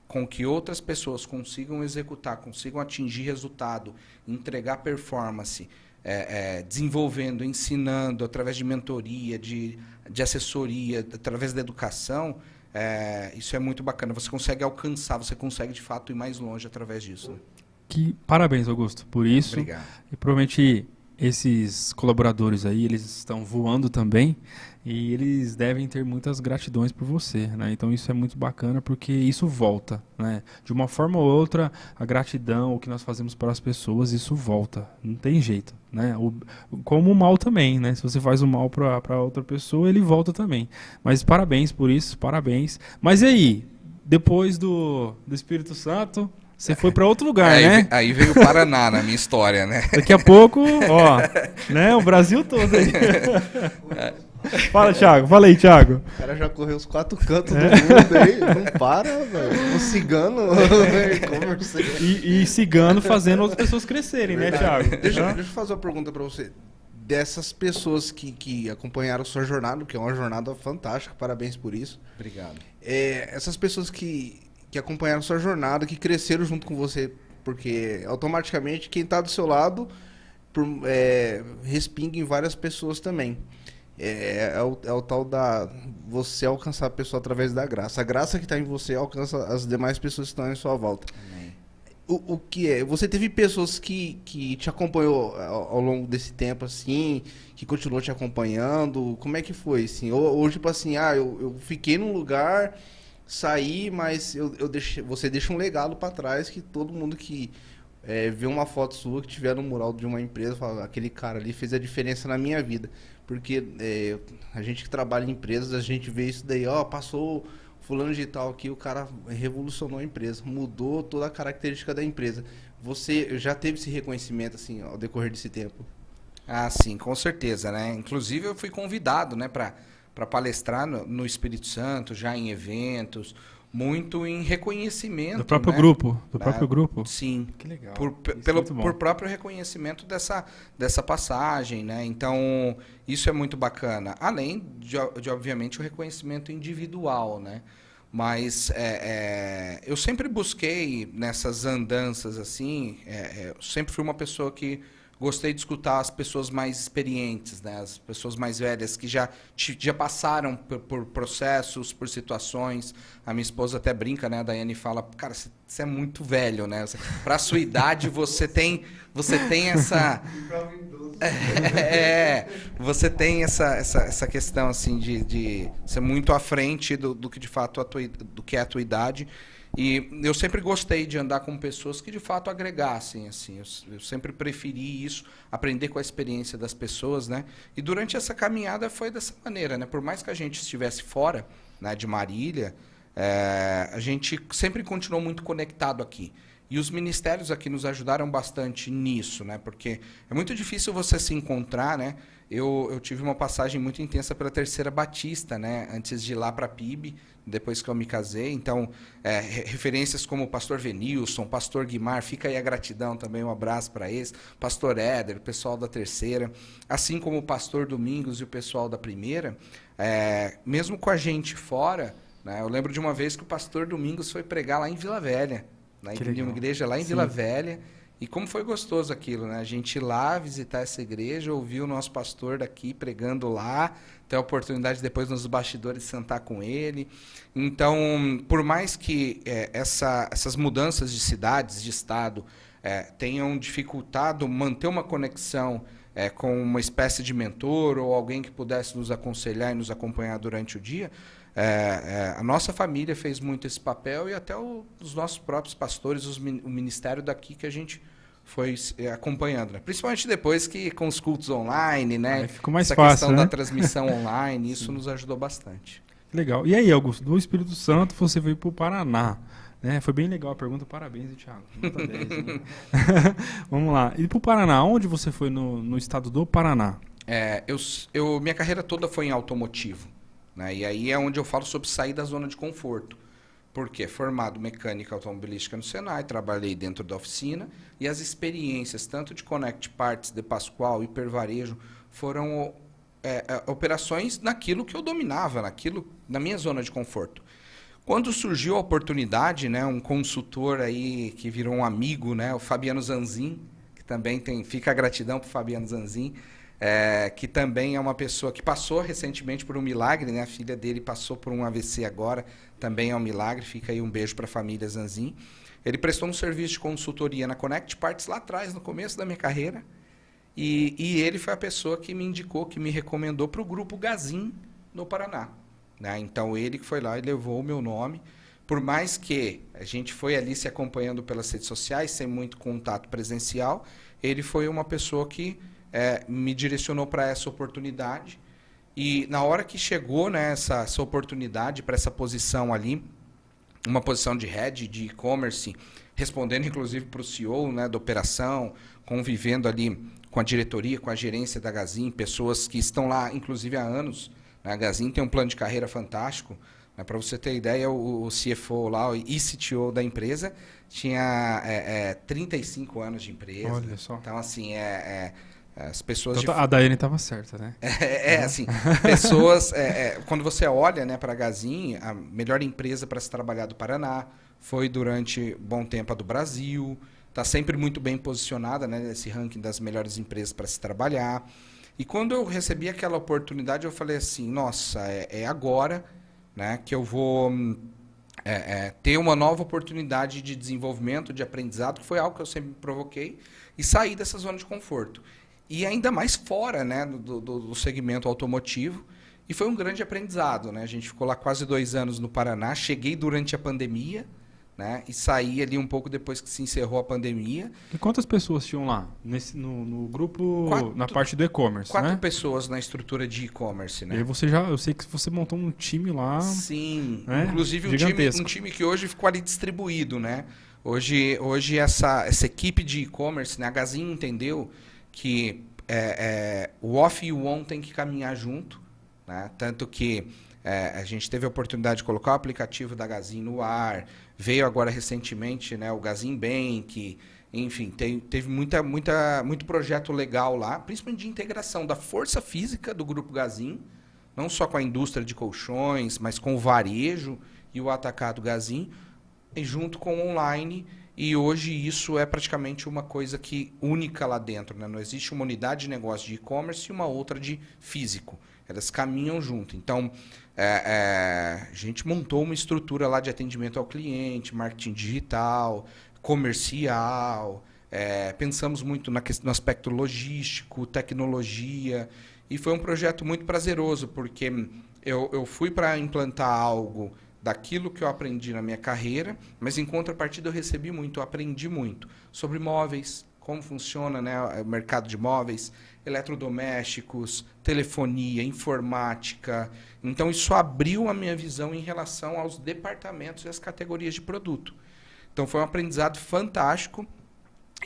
com que outras pessoas consigam executar, consigam atingir resultado, entregar performance, desenvolvendo, ensinando, através de mentoria, de assessoria, através da educação, isso é muito bacana. Você consegue alcançar, você consegue, de fato, ir mais longe através disso. Né? Parabéns, Augusto, por isso. Obrigado. E provavelmente esses colaboradores aí, eles estão voando também e eles devem ter muitas gratidões por você, né? Então isso é muito bacana porque isso volta, né? De uma forma ou outra, a gratidão, o que nós fazemos para as pessoas, isso volta, não tem jeito, né? Como o mal também, né? Se você faz o mal para outra pessoa, ele volta também. Mas parabéns por isso, parabéns. Mas e aí, depois do Espírito Santo... Você foi para outro lugar, né? Aí veio o Paraná na minha história, né? Daqui a pouco, ó, né? O Brasil todo aí. Fala, Thiago. Fala aí, Thiago. O cara já correu os 4 cantos do mundo aí. Não para, velho. Um cigano. E cigano fazendo outras pessoas crescerem, né, Thiago? Deixa eu fazer uma pergunta para você. Dessas pessoas que acompanharam sua jornada, que é uma jornada fantástica, parabéns por isso. Obrigado. Essas pessoas que acompanharam sua jornada, que cresceram junto com você, porque automaticamente quem está do seu lado respinga em várias pessoas também. É o tal da você alcançar a pessoa através da graça. A graça que está em você alcança as demais pessoas que estão em sua volta. Amém. O que é? Você teve pessoas que te acompanhou ao longo desse tempo, assim, que continuou te acompanhando? Como é que foi, assim? Ou tipo assim, eu fiquei num lugar... sair, mas você deixa um legado para trás que todo mundo que vê uma foto sua que tiver no mural de uma empresa fala, aquele cara ali fez a diferença na minha vida. Porque a gente que trabalha em empresas, a gente vê isso daí, passou fulano de tal aqui, o cara revolucionou a empresa, mudou toda a característica da empresa. Você já teve esse reconhecimento, assim, ao decorrer desse tempo? Ah, sim, com certeza, né? Inclusive eu fui convidado, né, para palestrar no Espírito Santo, já em eventos, muito em reconhecimento, Do próprio né? grupo? Do próprio grupo? Sim. Que legal. Por próprio reconhecimento dessa passagem, né? Então, isso é muito bacana. Além de obviamente, o reconhecimento individual, né? Mas eu sempre busquei nessas andanças assim, eu sempre fui uma pessoa que gostei de escutar as pessoas mais experientes, né? As pessoas mais velhas que já passaram por processos, por situações. A minha esposa até brinca, né? A Daiane fala, cara, você é muito velho, né? Para a sua idade você tem essa você tem essa questão assim de ser muito à frente do que de fato do que é a tua idade. E eu sempre gostei de andar com pessoas que de fato agregassem, assim. Eu sempre preferi isso, aprender com a experiência das pessoas, né? E durante essa caminhada foi dessa maneira, né? Por mais que a gente estivesse fora, né, de Marília, a gente sempre continuou muito conectado aqui. E os ministérios aqui nos ajudaram bastante nisso, né? Porque é muito difícil você se encontrar, né? Eu tive uma passagem muito intensa pela Terceira Batista, né? Antes de ir lá para a PIB, depois que eu me casei. Então, referências como o pastor Venilson, pastor Guimar, fica aí a gratidão também, um abraço para eles, pastor Éder, o pessoal da Terceira, assim como o pastor Domingos e o pessoal da Primeira, mesmo com a gente fora, né? Eu lembro de uma vez que o pastor Domingos foi pregar lá em Vila Velha, né? Em uma igreja lá em Vila Velha. E como foi gostoso aquilo, né? A gente ir lá visitar essa igreja, ouvir o nosso pastor daqui pregando lá, ter a oportunidade depois nos bastidores de sentar com ele. Então, por mais que essas mudanças de cidades, de estado, tenham dificultado manter uma conexão com uma espécie de mentor ou alguém que pudesse nos aconselhar e nos acompanhar durante o dia, a nossa família fez muito esse papel e até os nossos próprios pastores, o ministério daqui que a gente foi acompanhando, né? Principalmente depois que com os cultos online, né? Ficou mais essa fácil, questão né? da transmissão online, isso nos ajudou bastante. Legal. E aí, Augusto, do Espírito Santo você veio para o Paraná, né? Foi bem legal a pergunta, parabéns, Thiago. Nota 10, né? Vamos lá. E para o Paraná, onde você foi no estado do Paraná? Minha carreira toda foi em automotivo, né? E aí é onde eu falo sobre sair da zona de conforto. Porque formado mecânica automobilística no Senai, trabalhei dentro da oficina e as experiências, tanto de Connect Parts, De Pascoal, Hipervarejo, foram operações naquilo que eu dominava, na minha zona de conforto. Quando surgiu a oportunidade, né, um consultor aí que virou um amigo, né, o Fabiano Zanzin, que também fica a gratidão para o Fabiano Zanzin, que também é uma pessoa que passou recentemente por um milagre, né? A filha dele passou por um AVC agora, também é um milagre, fica aí um beijo para a família Zanzin. Ele prestou um serviço de consultoria na Connect Parts lá atrás, no começo da minha carreira, e ele foi a pessoa que me indicou, que me recomendou para o grupo Gazin no Paraná, né? Então ele que foi lá e levou o meu nome, por mais que a gente foi ali se acompanhando pelas redes sociais, sem muito contato presencial, ele foi uma pessoa que me direcionou para essa oportunidade. E na hora que chegou, né, essa oportunidade para essa posição ali, uma posição de head de e-commerce, respondendo inclusive para o CEO, né, da operação, convivendo ali com a diretoria, com a gerência da Gazin, pessoas que estão lá inclusive há anos, né? A Gazin tem um plano de carreira fantástico, né? Para você ter ideia, o CFO lá, e CTO da empresa, tinha 35 anos de empresa. Olha só. Então, assim, as pessoas... Então, a Daiane estava certa, né? Assim, pessoas... quando você olha, né, para a Gazin, a melhor empresa para se trabalhar do Paraná, foi durante bom tempo a do Brasil, está sempre muito bem posicionada, né, nesse ranking das melhores empresas para se trabalhar. E quando eu recebi aquela oportunidade, eu falei assim, nossa, é agora, né, que eu vou ter uma nova oportunidade de desenvolvimento, de aprendizado, que foi algo que eu sempre me provoquei, e sair dessa zona de conforto. E ainda mais fora, né, do segmento automotivo. E foi um grande aprendizado, né? A gente ficou lá quase 2 anos no Paraná. Cheguei durante a pandemia, né? E saí ali um pouco depois que se encerrou a pandemia. E quantas pessoas tinham lá no grupo, na parte do e-commerce, 4 né? pessoas na estrutura de e-commerce, né? E aí eu sei que você montou um time lá. Sim, né? inclusive um time que hoje ficou ali distribuído, né? Hoje essa equipe de e-commerce, né? A Gazin entendeu que o off e o on tem que caminhar junto, né? Tanto que a gente teve a oportunidade de colocar o aplicativo da Gazin no ar, veio agora recentemente, né, o Gazin Bank, enfim, teve muito projeto legal lá, principalmente de integração da força física do Grupo Gazin, não só com a indústria de colchões, mas com o varejo e o atacado Gazin, e junto com o online. E hoje isso é praticamente uma coisa que única lá dentro, né? Não existe uma unidade de negócio de e-commerce e uma outra de físico. Elas caminham junto. Então, a gente montou uma estrutura lá de atendimento ao cliente, marketing digital, comercial, pensamos muito no aspecto logístico, tecnologia, e foi um projeto muito prazeroso, porque eu fui para implantar algo daquilo que eu aprendi na minha carreira, mas em contrapartida eu recebi muito, eu aprendi muito sobre móveis, como funciona, né, o mercado de móveis, eletrodomésticos, telefonia, informática. Então isso abriu a minha visão em relação aos departamentos e às categorias de produto. Então foi um aprendizado fantástico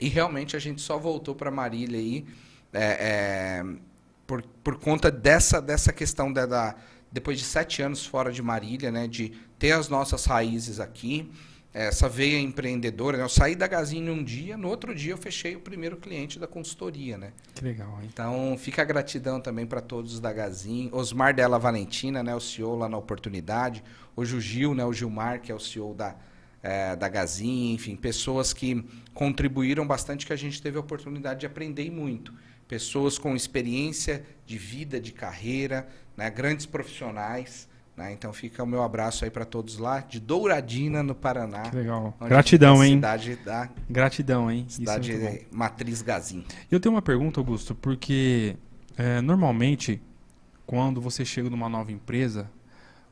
e realmente a gente só voltou para Marília aí por conta dessa questão depois de 7 anos fora de Marília, né, de ter as nossas raízes aqui, essa veia empreendedora. Né? Eu saí da Gazin um dia, no outro dia eu fechei o primeiro cliente da consultoria. Né? Que legal, hein? Então, fica a gratidão também para todos da Gazin. Osmar Della Valentina, né, o CEO lá na Oportunidade. Hoje o Gil, né, o Gilmar, que é o CEO da Gazin. Enfim, pessoas que contribuíram bastante, que a gente teve a oportunidade de aprender muito. Pessoas com experiência de vida, de carreira, né, grandes profissionais. Né? Então fica o meu abraço aí para todos lá, de Douradina, no Paraná. Que legal. Gratidão, hein? Cidade da Gratidão, hein? Cidade matriz Gazin. Eu tenho uma pergunta, Augusto, porque normalmente, quando você chega numa nova empresa,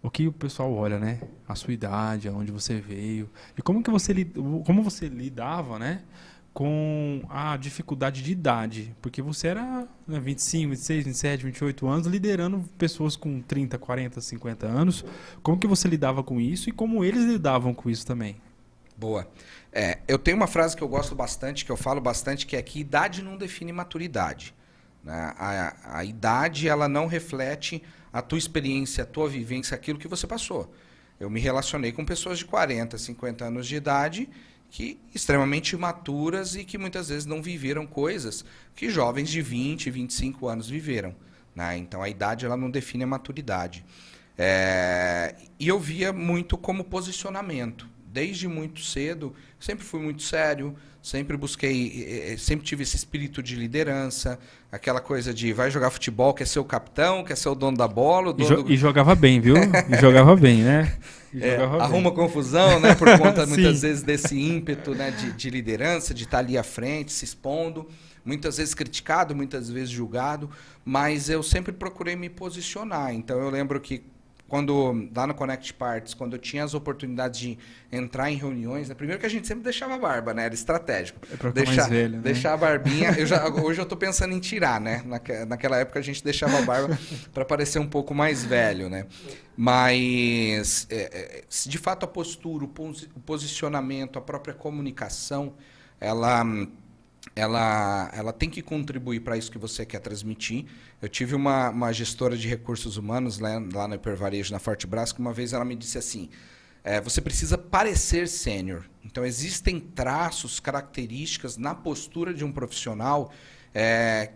o que o pessoal olha, né? A sua idade, aonde você veio. E como você lidava, né? Com a dificuldade de idade, porque você era 25, 26, 27, 28 anos, liderando pessoas com 30, 40, 50 anos. Como que você lidava com isso e como eles lidavam com isso também? Boa. Eu tenho uma frase que eu gosto bastante, que eu falo bastante, que é que idade não define maturidade. Né? A idade, ela não reflete a tua experiência, a tua vivência, aquilo que você passou. Eu me relacionei com pessoas de 40, 50 anos de idade que extremamente imaturas e que muitas vezes não viveram coisas que jovens de 20, 25 anos viveram. Né? Então, a idade ela não define a maturidade. E eu via muito como posicionamento. Desde muito cedo, sempre fui muito sério, sempre tive esse espírito de liderança, aquela coisa de vai jogar futebol, quer ser o capitão, quer ser o dono da bola. E jogava bem, viu? E jogava bem, né? Arruma confusão, né? Por conta, muitas vezes, desse ímpeto, né? de liderança, de estar ali à frente, se expondo. Muitas vezes criticado, muitas vezes julgado. Mas eu sempre procurei me posicionar. Então, eu lembro que lá no Connect Parts, quando eu tinha as oportunidades de entrar em reuniões, né? Primeiro que a gente sempre deixava a barba, né? Era estratégico. Mais velho, né? Deixar a barbinha. Hoje eu estou pensando em tirar, né? Naquela época a gente deixava a barba para parecer um pouco mais velho, né? Mas, de fato, a postura, o posicionamento, a própria comunicação, ela tem que contribuir para isso que você quer transmitir. Eu tive uma gestora de recursos humanos lá no Hipervarejo, na Fortebras, que uma vez ela me disse assim, você precisa parecer sênior. Então, existem traços, características na postura de um profissional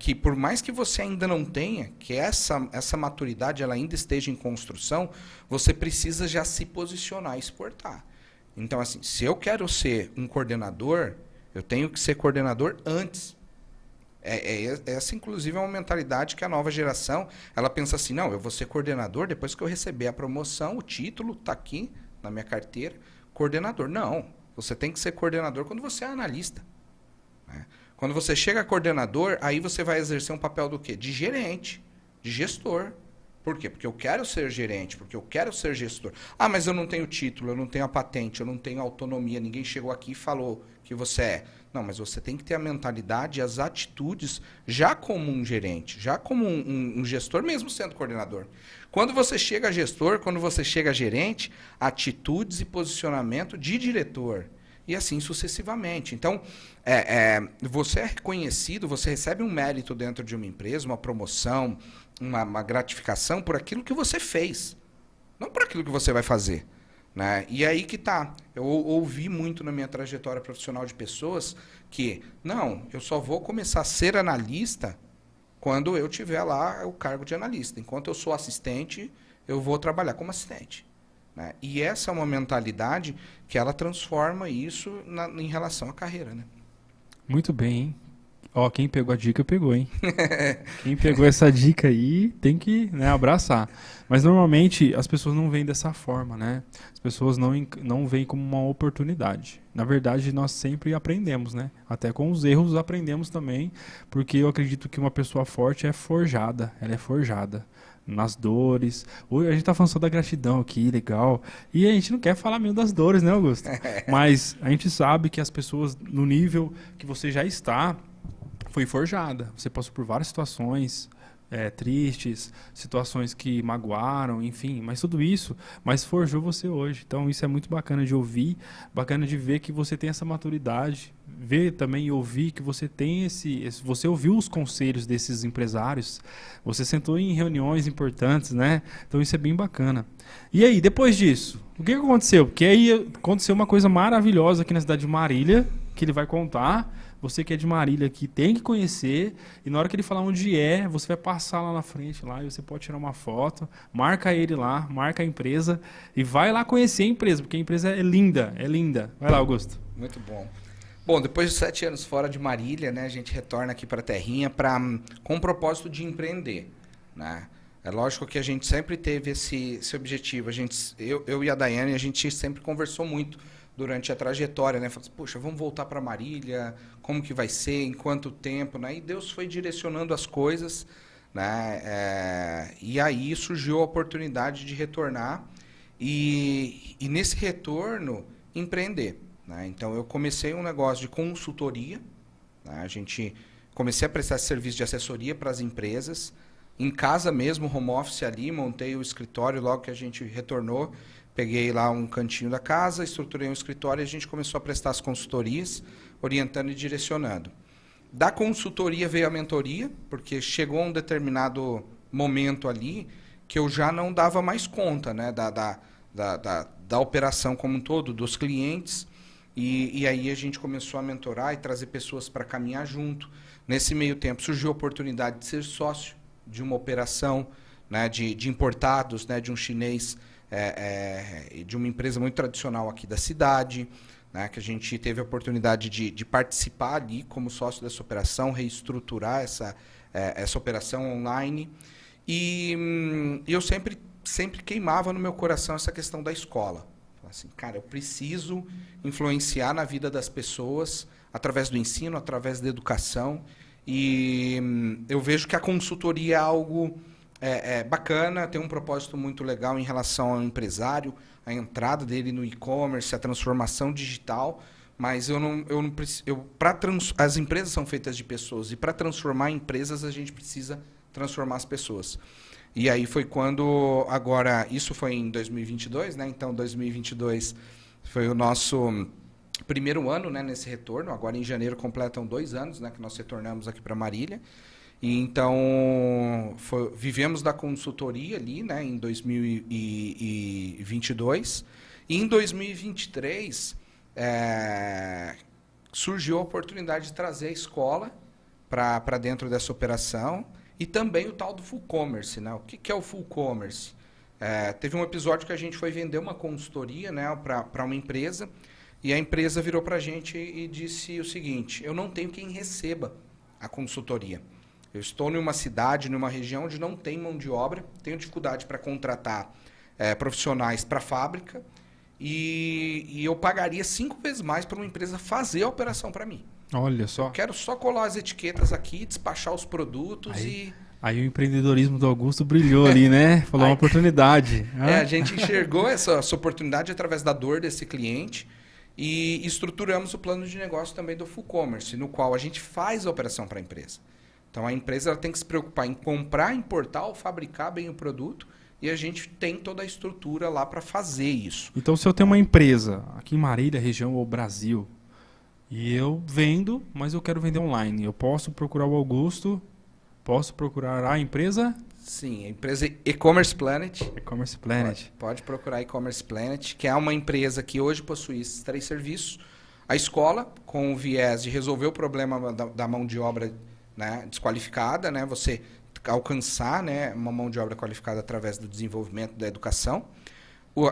que, por mais que você ainda não tenha, que essa maturidade ela ainda esteja em construção, você precisa já se posicionar e exportar. Então, assim, se eu quero ser um coordenador, eu tenho que ser coordenador antes. Essa, inclusive, é uma mentalidade que a nova geração ela pensa assim, não, eu vou ser coordenador depois que eu receber a promoção, o título está aqui na minha carteira, coordenador. Não, você tem que ser coordenador quando você é analista. Né? Quando você chega a coordenador, aí você vai exercer um papel do quê? De gerente, de gestor. Por quê? Porque eu quero ser gerente, porque eu quero ser gestor. Ah, mas eu não tenho título, eu não tenho a patente, eu não tenho autonomia, ninguém chegou aqui e falou que você é. Não, mas você tem que ter a mentalidade e as atitudes já como um gerente, já como um gestor, mesmo sendo coordenador. Quando você chega a gestor, quando você chega a gerente, atitudes e posicionamento de diretor. E assim sucessivamente. Então, você é reconhecido, você recebe um mérito dentro de uma empresa, uma promoção, uma gratificação por aquilo que você fez, não por aquilo que você vai fazer. Né? E aí que tá. Eu ouvi muito na minha trajetória profissional de pessoas que, não, eu só vou começar a ser analista quando eu tiver lá o cargo de analista. Enquanto eu sou assistente, eu vou trabalhar como assistente. Né? E essa é uma mentalidade que ela transforma isso em relação à carreira. Né? Muito bem, hein? Ó, quem pegou a dica, pegou, hein? Quem pegou essa dica aí tem que, né, abraçar. Mas normalmente as pessoas não veem dessa forma, né? As pessoas não veem como uma oportunidade. Na verdade, nós sempre aprendemos, né? Até com os erros aprendemos também, porque eu acredito que uma pessoa forte é forjada, ela é forjada nas dores. Hoje a gente tá falando só da gratidão aqui, legal. E a gente não quer falar mesmo das dores, né, Augusto? Mas a gente sabe que as pessoas, no nível que você já está, foi forjada. Você passou por várias situações tristes, situações que magoaram, enfim, mas tudo isso, mas forjou você hoje. Então isso é muito bacana de ouvir, bacana de ver que você tem essa maturidade, ver também e ouvir que você tem você ouviu os conselhos desses empresários, você sentou em reuniões importantes, né? Então isso é bem bacana. E aí, depois disso, o que aconteceu? Porque aí aconteceu uma coisa maravilhosa aqui na cidade de Marília, que ele vai contar. Você que é de Marília aqui tem que conhecer, e na hora que ele falar onde é, você vai passar lá na frente lá, e você pode tirar uma foto, marca ele lá, marca a empresa e vai lá conhecer a empresa, porque a empresa é linda, é linda. Vai lá, Augusto. Muito bom. Bom, depois de 7 anos fora de Marília, né, a gente retorna aqui para a terrinha com o propósito de empreender, né? É lógico que a gente sempre teve esse objetivo. Eu e a Daiane, a gente sempre conversou muito durante a trajetória, né? Falei assim, poxa, vamos voltar para Marília, como que vai ser, em quanto tempo, né? E Deus foi direcionando as coisas, né? E aí surgiu a oportunidade de retornar e nesse retorno empreender, né? Então eu comecei um negócio de consultoria, né? Comecei a prestar serviço de assessoria para as empresas, em casa mesmo, home office ali, montei o escritório logo que a gente retornou. Peguei lá um cantinho da casa, estruturei um escritório e a gente começou a prestar as consultorias, orientando e direcionando. Da consultoria veio a mentoria, porque chegou um determinado momento ali que eu já não dava mais conta, né, da operação como um todo, dos clientes. E aí a gente começou a mentorar e trazer pessoas para caminhar junto. Nesse meio tempo surgiu a oportunidade de ser sócio de uma operação, né, de importados, né, de um chinês, de uma empresa muito tradicional aqui da cidade, né, que a gente teve a oportunidade de participar ali como sócio dessa operação, reestruturar essa operação online. E eu sempre queimava no meu coração essa questão da escola. Assim, cara, eu preciso influenciar na vida das pessoas através do ensino, através da educação. E eu vejo que a consultoria é algo bacana, tem um propósito muito legal em relação ao empresário, a entrada dele no e-commerce, a transformação digital, mas as empresas são feitas de pessoas e para transformar empresas a gente precisa transformar as pessoas. E aí foi quando, agora, isso foi em 2022, né? Então 2022 foi o nosso primeiro ano, né, nesse retorno. Agora em janeiro completam 2 anos, né, que nós retornamos aqui para Marília. E então vivemos da consultoria ali, né, em 2022. E em 2023 surgiu a oportunidade de trazer a escola para dentro dessa operação e também o tal do full commerce, né? O que é o full commerce? Teve um episódio que a gente foi vender uma consultoria, né, para uma empresa. E a empresa virou para a gente e disse o seguinte: eu não tenho quem receba a consultoria. Eu estou numa cidade, numa região onde não tem mão de obra, tenho dificuldade para contratar profissionais para a fábrica e eu pagaria 5 vezes mais para uma empresa fazer a operação para mim. Olha só. Eu quero só colar as etiquetas aqui, despachar os produtos Aí o empreendedorismo do Augusto brilhou ali, né? Falou uma oportunidade. A gente enxergou essa oportunidade através da dor desse cliente e estruturamos o plano de negócio também do Full Commerce, no qual a gente faz a operação para a empresa. Então, a empresa ela tem que se preocupar em comprar, importar ou fabricar bem o produto e a gente tem toda a estrutura lá para fazer isso. Então, se eu tenho uma empresa aqui em Marília, região ou Brasil, e eu vendo, mas eu quero vender online, eu posso procurar o Augusto, posso procurar a empresa? Sim, a empresa E-Commerce Planet. E-Commerce Planet. Pode procurar E-Commerce Planet, que é uma empresa que hoje possui esses 3 serviços. A escola, com o viés de resolver o problema da mão de obra, né, desqualificada, né, você alcançar, né, uma mão de obra qualificada através do desenvolvimento da educação.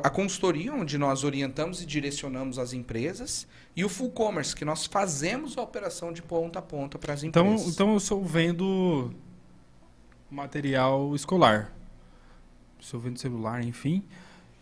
A consultoria, onde nós orientamos e direcionamos as empresas. E o Full Commerce, que nós fazemos a operação de ponta a ponta para as empresas. Então eu sou vendo material escolar. Se eu vendo celular, enfim,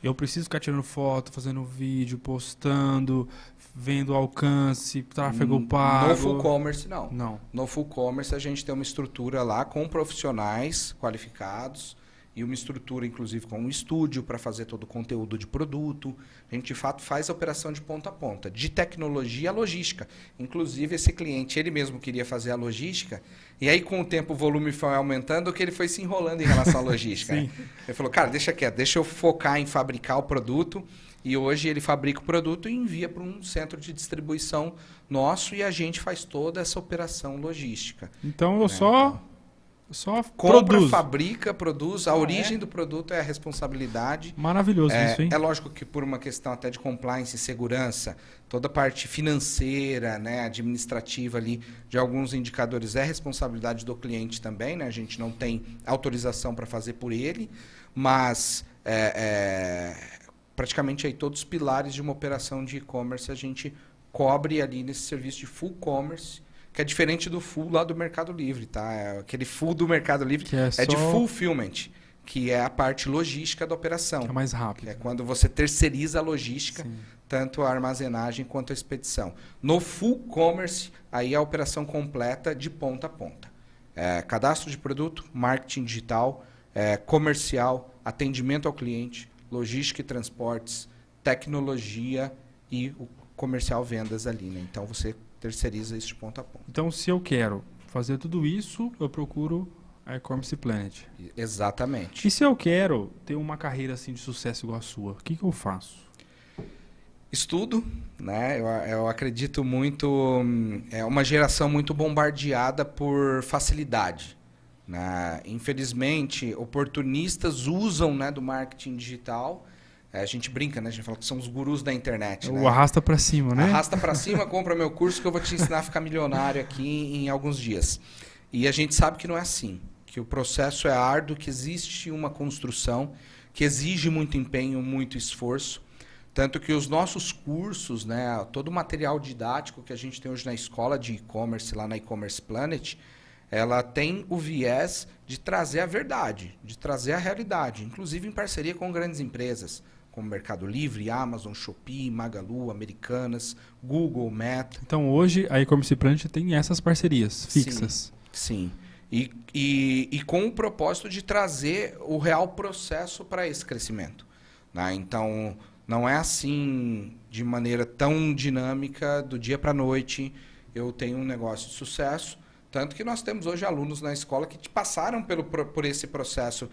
eu preciso ficar tirando foto, fazendo vídeo, postando, vendo alcance, tráfego pago. No Full Commerce, não. Não. No Full Commerce, a gente tem uma estrutura lá com profissionais qualificados e uma estrutura, inclusive, com um estúdio para fazer todo o conteúdo de produto. A gente, de fato, faz a operação de ponta a ponta, de tecnologia a logística. Inclusive, esse cliente, ele mesmo queria fazer a logística, e aí, com o tempo, o volume foi aumentando, que ele foi se enrolando em relação à logística. Né? Ele falou, cara, deixa quieto, deixa eu focar em fabricar o produto, e hoje ele fabrica o produto e envia para um centro de distribuição nosso, e a gente faz toda essa operação logística. Então, eu só compra, produzo. fabrica, produz. A origem do produto é a responsabilidade. Maravilhoso isso, hein? É lógico que por uma questão até de compliance e segurança, toda a parte financeira, né, administrativa ali, de alguns indicadores é responsabilidade do cliente também. Né? A gente não tem autorização para fazer por ele, mas praticamente aí todos os pilares de uma operação de e-commerce a gente cobre ali nesse serviço de Full Commerce, que é diferente do full lá do Mercado Livre, tá? Aquele full do Mercado Livre é de fulfillment, que é a parte logística da operação. Que é mais rápido. Que é quando você terceiriza a logística, Sim. tanto a armazenagem quanto a expedição. No Full Commerce, aí é a operação completa de ponta a ponta. Cadastro de produto, marketing digital, comercial, atendimento ao cliente, logística e transportes, tecnologia e o comercial vendas ali. Né? Então, você terceiriza isso de ponta a ponta. Então, se eu quero fazer tudo isso, eu procuro a E-Commerce Planet. Exatamente. E se eu quero ter uma carreira assim de sucesso igual a sua, o que eu faço? Estudo, né? Eu acredito muito... É uma geração muito bombardeada por facilidade. Né? Infelizmente, oportunistas usam, né, do marketing digital. A gente brinca, né? A gente fala que são os gurus da internet. O né? arrasta pra cima, né? Arrasta pra cima, compra meu curso que eu vou te ensinar a ficar milionário aqui em alguns dias. E a gente sabe que não é assim. Que o processo é árduo, que existe uma construção, que exige muito empenho, muito esforço. Tanto que os nossos cursos, né, todo o material didático que a gente tem hoje na escola de e-commerce, lá na E-Commerce Planet, ela tem o viés de trazer a verdade, de trazer a realidade, inclusive em parceria com grandes empresas, como Mercado Livre, Amazon, Shopee, Magalu, Americanas, Google, Meta. Então hoje a E-Commerce Planet tem essas parcerias fixas. Sim. E com o propósito de trazer o real processo para esse crescimento. Né? Então, não é assim de maneira tão dinâmica, do dia para a noite, eu tenho um negócio de sucesso. Tanto que nós temos hoje alunos na escola que passaram por esse processo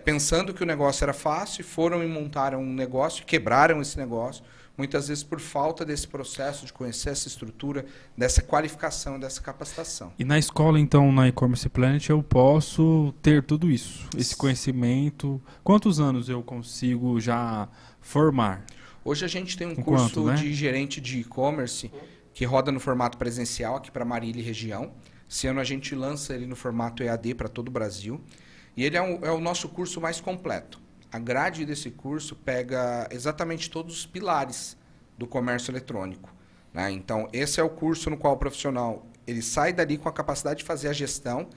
pensando que o negócio era fácil, foram e montaram um negócio, quebraram esse negócio, muitas vezes por falta desse processo de conhecer essa estrutura, dessa qualificação, dessa capacitação. E na escola, então, na E-Commerce Planet, eu posso ter tudo isso, esse conhecimento. Quantos anos eu consigo já formar? Hoje a gente tem um curso de gerente de e-commerce que roda no formato presencial aqui para Marília e região. Esse ano a gente lança ele no formato EAD para todo o Brasil. E ele é o nosso curso mais completo. A grade desse curso pega exatamente todos os pilares do comércio eletrônico. Né? Então, esse é o curso no qual o profissional ele sai dali com a capacidade de fazer a gestão,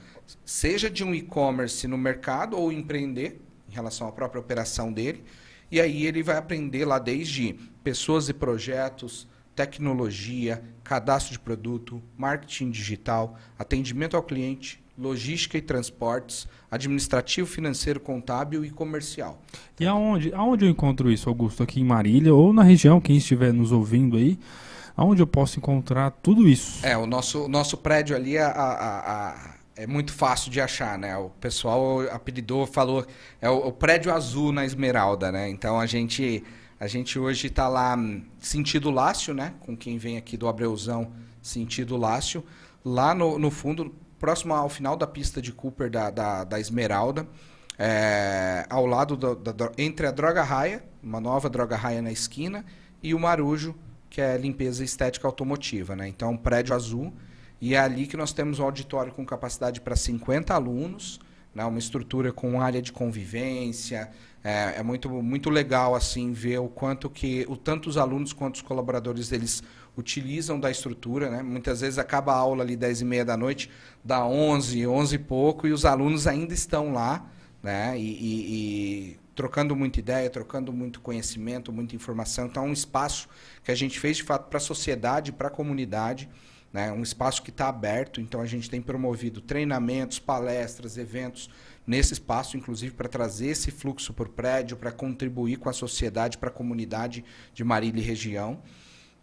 seja de um e-commerce no mercado ou empreender, em relação à própria operação dele. E aí ele vai aprender lá desde pessoas e projetos, tecnologia, cadastro de produto, marketing digital, atendimento ao cliente, logística e transportes, administrativo, financeiro, contábil e comercial. E aonde eu encontro isso, Augusto? Aqui em Marília ou na região, quem estiver nos ouvindo aí, aonde eu posso encontrar tudo isso? O nosso prédio ali é muito fácil de achar, né? O pessoal apelidou, falou, é o prédio azul na Esmeralda, né? Então a gente hoje está lá sentido Lácio, né? Com quem vem aqui do Abreuzão, sentido Lácio, lá no fundo, próximo ao final da pista de Cooper da Esmeralda, ao lado entre a Droga Raia, uma nova Droga Raia na esquina, e o Marujo, que é limpeza estética automotiva, né? Então, um prédio azul, e é ali que nós temos um auditório com capacidade para 50 alunos, né? Uma estrutura com área de convivência. É muito, muito legal assim ver o quanto que tanto os alunos quanto os colaboradores eles utilizam da estrutura, né? Muitas vezes acaba a aula ali 10h30 da noite, dá 11 e pouco, e os alunos ainda estão lá, né? E trocando muita ideia, trocando muito conhecimento, muita informação. Então é um espaço que a gente fez de fato para a sociedade, para a comunidade, né? Um espaço que está aberto. Então a gente tem promovido treinamentos, palestras, eventos nesse espaço, inclusive para trazer esse fluxo para o prédio, para contribuir com a sociedade, para a comunidade de Marília e região.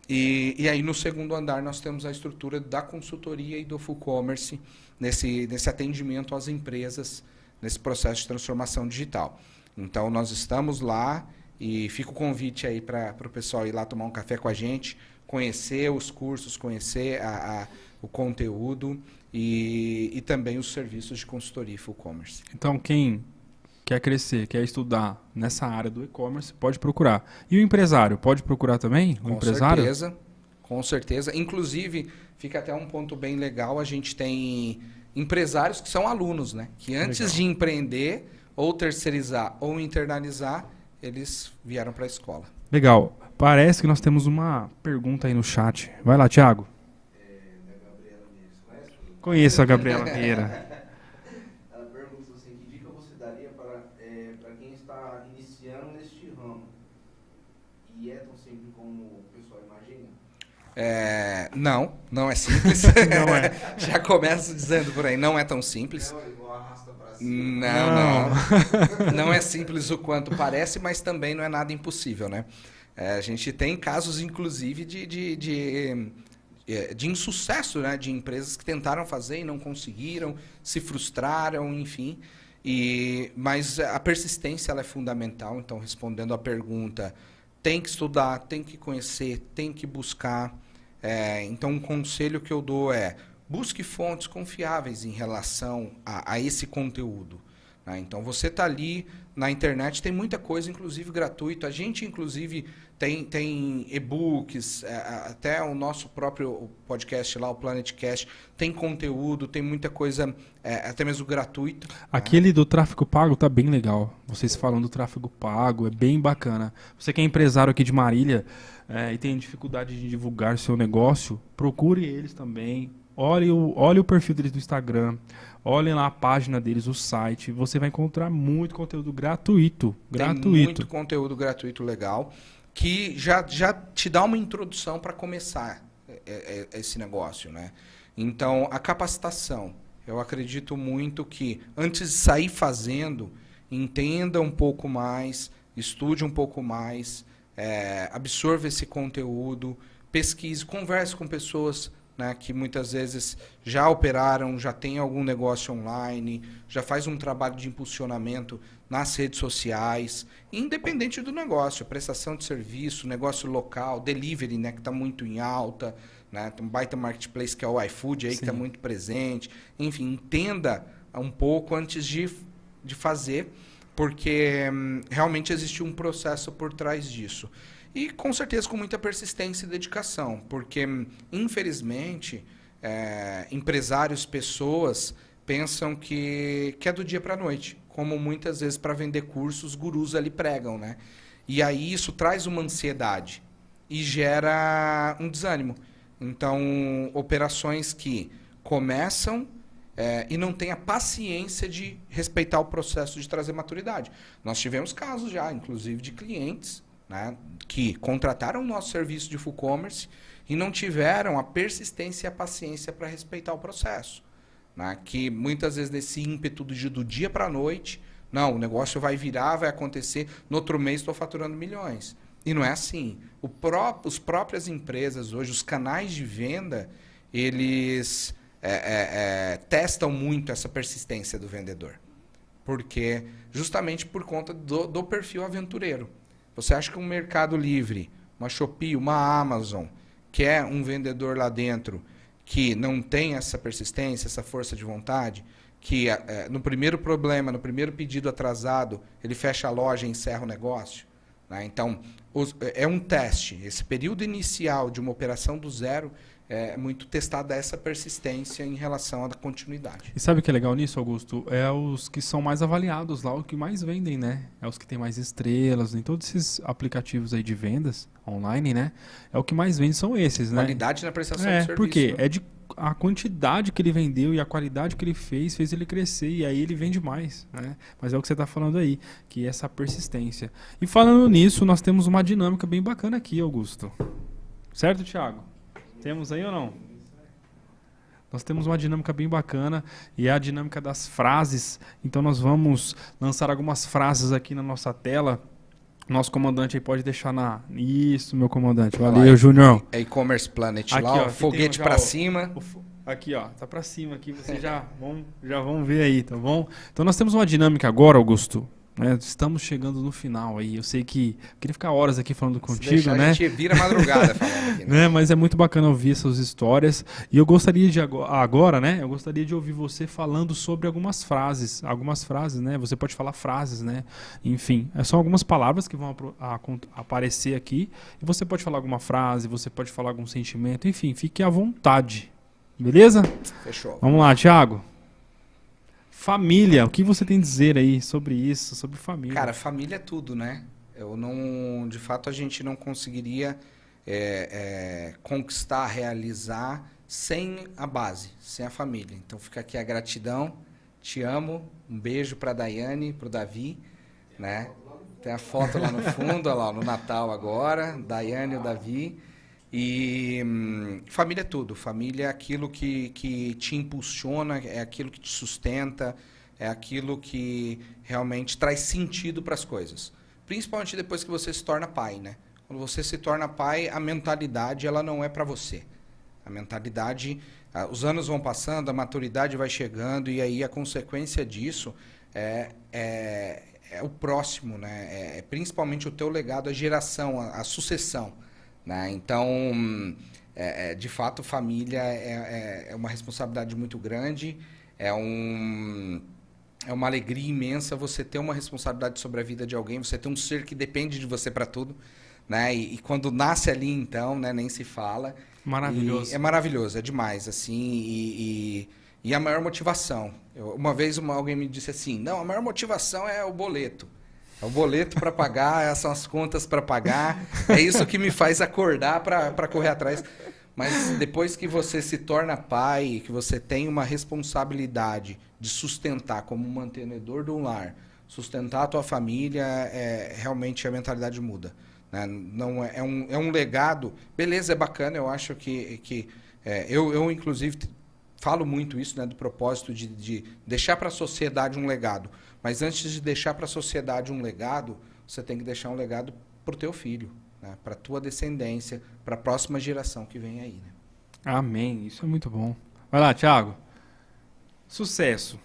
E aí, no segundo andar, nós temos a estrutura da consultoria e do full commerce nesse atendimento às empresas, nesse processo de transformação digital. Então, nós estamos lá e fica o convite aí para o pessoal ir lá tomar um café com a gente, conhecer os cursos, conhecer o conteúdo e também os serviços de consultoria e full commerce. Então, quem quer crescer, quer estudar nessa área do e-commerce, pode procurar. E o empresário, pode procurar também? O empresário? Com certeza. Inclusive, fica até um ponto bem legal, a gente tem empresários que são alunos, né? Que antes de empreender, ou terceirizar, ou internalizar, eles vieram para a escola. Legal. Parece que nós temos uma pergunta aí no chat. Vai lá, Thiago. Da Gabriela Meira. Conheço a Gabriela Meira. Ela pergunta assim, que dica você daria para quem está iniciando neste ramo? E é tão simples como o pessoal imagina? Não é simples. Não é. Já começo dizendo por aí, não é tão simples. Arrasta para cima. Não é simples o quanto parece, mas também não é nada impossível, né? A gente tem casos, inclusive, de insucesso, né? De empresas que tentaram fazer e não conseguiram, se frustraram, enfim. Mas a persistência ela é fundamental. Então, respondendo à pergunta, tem que estudar, tem que conhecer, tem que buscar. Então, um conselho que eu dou é: busque fontes confiáveis em relação a esse conteúdo. Né? Então, você está ali na internet, tem muita coisa, inclusive gratuito. A gente, inclusive, tem e-books, até o nosso próprio podcast lá, o PlanetCast, tem conteúdo, tem muita coisa, até mesmo gratuito. Aquele do tráfego pago tá bem legal. Vocês falam do tráfego pago, é bem bacana. Você que é empresário aqui de Marília e tem dificuldade de divulgar seu negócio, procure eles também. Olhe o perfil deles do Instagram, olhem lá a página deles, o site. Você vai encontrar muito conteúdo gratuito. Tem muito conteúdo gratuito legal, que já te dá uma introdução para começar esse negócio, né? Então, a capacitação. Eu acredito muito que, antes de sair fazendo, entenda um pouco mais, estude um pouco mais, absorva esse conteúdo, pesquise, converse com pessoas, né, que muitas vezes já operaram, já tem algum negócio online, já faz um trabalho de impulsionamento nas redes sociais, independente do negócio, prestação de serviço, negócio local, delivery, né, que está muito em alta, né, tem um baita marketplace que é o iFood aí, que está muito presente. Enfim, entenda um pouco antes de fazer, porque realmente existe um processo por trás disso. E, com certeza, com muita persistência e dedicação, porque, infelizmente, empresários, pessoas, pensam que é do dia para a noite, como muitas vezes para vender cursos, gurus ali pregam, né? E aí isso traz uma ansiedade e gera um desânimo. Então, operações que começam e não têm a paciência de respeitar o processo de trazer maturidade. Nós tivemos casos já, inclusive, de clientes, né, que contrataram o nosso serviço de full commerce e não tiveram a persistência e a paciência para respeitar o processo. né? Que muitas vezes nesse ímpeto do dia para a noite, não, o negócio vai virar, vai acontecer, no outro mês estou faturando milhões. E não é assim. Os próprias empresas hoje, os canais de venda, eles testam muito essa persistência do vendedor. Porque justamente por conta do perfil aventureiro. Você acha que um Mercado Livre, uma Shopee, uma Amazon, que é um vendedor lá dentro que não tem essa persistência, essa força de vontade, que no primeiro problema, no primeiro pedido atrasado, ele fecha a loja e encerra o negócio? Né? Então, é um teste. Esse período inicial de uma operação do zero é muito testada essa persistência em relação à continuidade. E sabe o que é legal nisso, Augusto? É os que são mais avaliados lá, o que mais vendem, né? É os que tem mais estrelas, em todos esses aplicativos aí de vendas online, né? É o que mais vende são esses, né? Qualidade na prestação do serviço. Porque né? a quantidade que ele vendeu e a qualidade que ele fez ele crescer e aí ele vende mais, né? Mas é o que você está falando aí, que é essa persistência. E falando nisso, nós temos uma dinâmica bem bacana aqui, Augusto. Certo, Thiago? Temos aí ou não? Nós temos uma dinâmica bem bacana e é a dinâmica das frases. Então nós vamos lançar algumas frases aqui na nossa tela. Nosso comandante aí pode deixar na... Isso, meu comandante. Valeu, Júnior. É e-commerce Planet Aqui, lá, ó, o foguete para cima. Aqui, ó, tá para cima aqui. Vocês já vão ver aí, tá bom? Então nós temos uma dinâmica agora, Augusto. Né? Estamos chegando no final aí. Eu sei que queria ficar horas aqui falando contigo, né? A gente vira madrugada falando aqui, né? Mas é muito bacana ouvir essas histórias. E eu gostaria de agora, né? Eu gostaria de ouvir você falando sobre algumas frases, né? Você pode falar frases, né? Enfim, são algumas palavras que vão aparecer aqui. E você pode falar alguma frase, você pode falar algum sentimento. Enfim, fique à vontade. Beleza? Fechou. Vamos lá, Thiago. Família, o que você tem a dizer aí sobre isso, sobre família? Cara, família é tudo, né? De fato, a gente não conseguiria conquistar, realizar sem a base, sem a família. Então fica aqui a gratidão, te amo, um beijo para a Daiane, para o Davi, né? Tem a foto lá no fundo, olha lá, no Natal agora, Daiane e o Davi. E família é tudo. Família é aquilo que te impulsiona, é aquilo que te sustenta, é aquilo que realmente traz sentido para as coisas. Principalmente depois que você se torna pai, né? Quando você se torna pai, a mentalidade ela não é para você. A mentalidade, os anos vão passando, a maturidade vai chegando e aí a consequência disso é o próximo, né? É principalmente o teu legado, a geração, a sucessão. Né? Então, de fato, família é uma responsabilidade muito grande, é uma alegria imensa você ter uma responsabilidade sobre a vida de alguém, você ter um ser que depende de você para tudo, né? E quando nasce ali, então, né, nem se fala. Maravilhoso. É maravilhoso, é demais, assim, e a maior motivação. Uma vez alguém me disse assim, não, a maior motivação é o boleto. É o boleto para pagar, são as contas para pagar. É isso que me faz acordar para correr atrás. Mas depois que você se torna pai, que você tem uma responsabilidade de sustentar como mantenedor de um lar, sustentar a tua família, realmente a mentalidade muda. Né? Não é um legado. Beleza, é bacana. Eu acho que eu inclusive falo muito isso, né, do propósito de deixar para a sociedade um legado. Mas antes de deixar para a sociedade um legado, você tem que deixar um legado para o teu filho, né? Para a tua descendência, para a próxima geração que vem aí. Né? Amém, isso é muito bom. Vai lá, Thiago. Sucesso.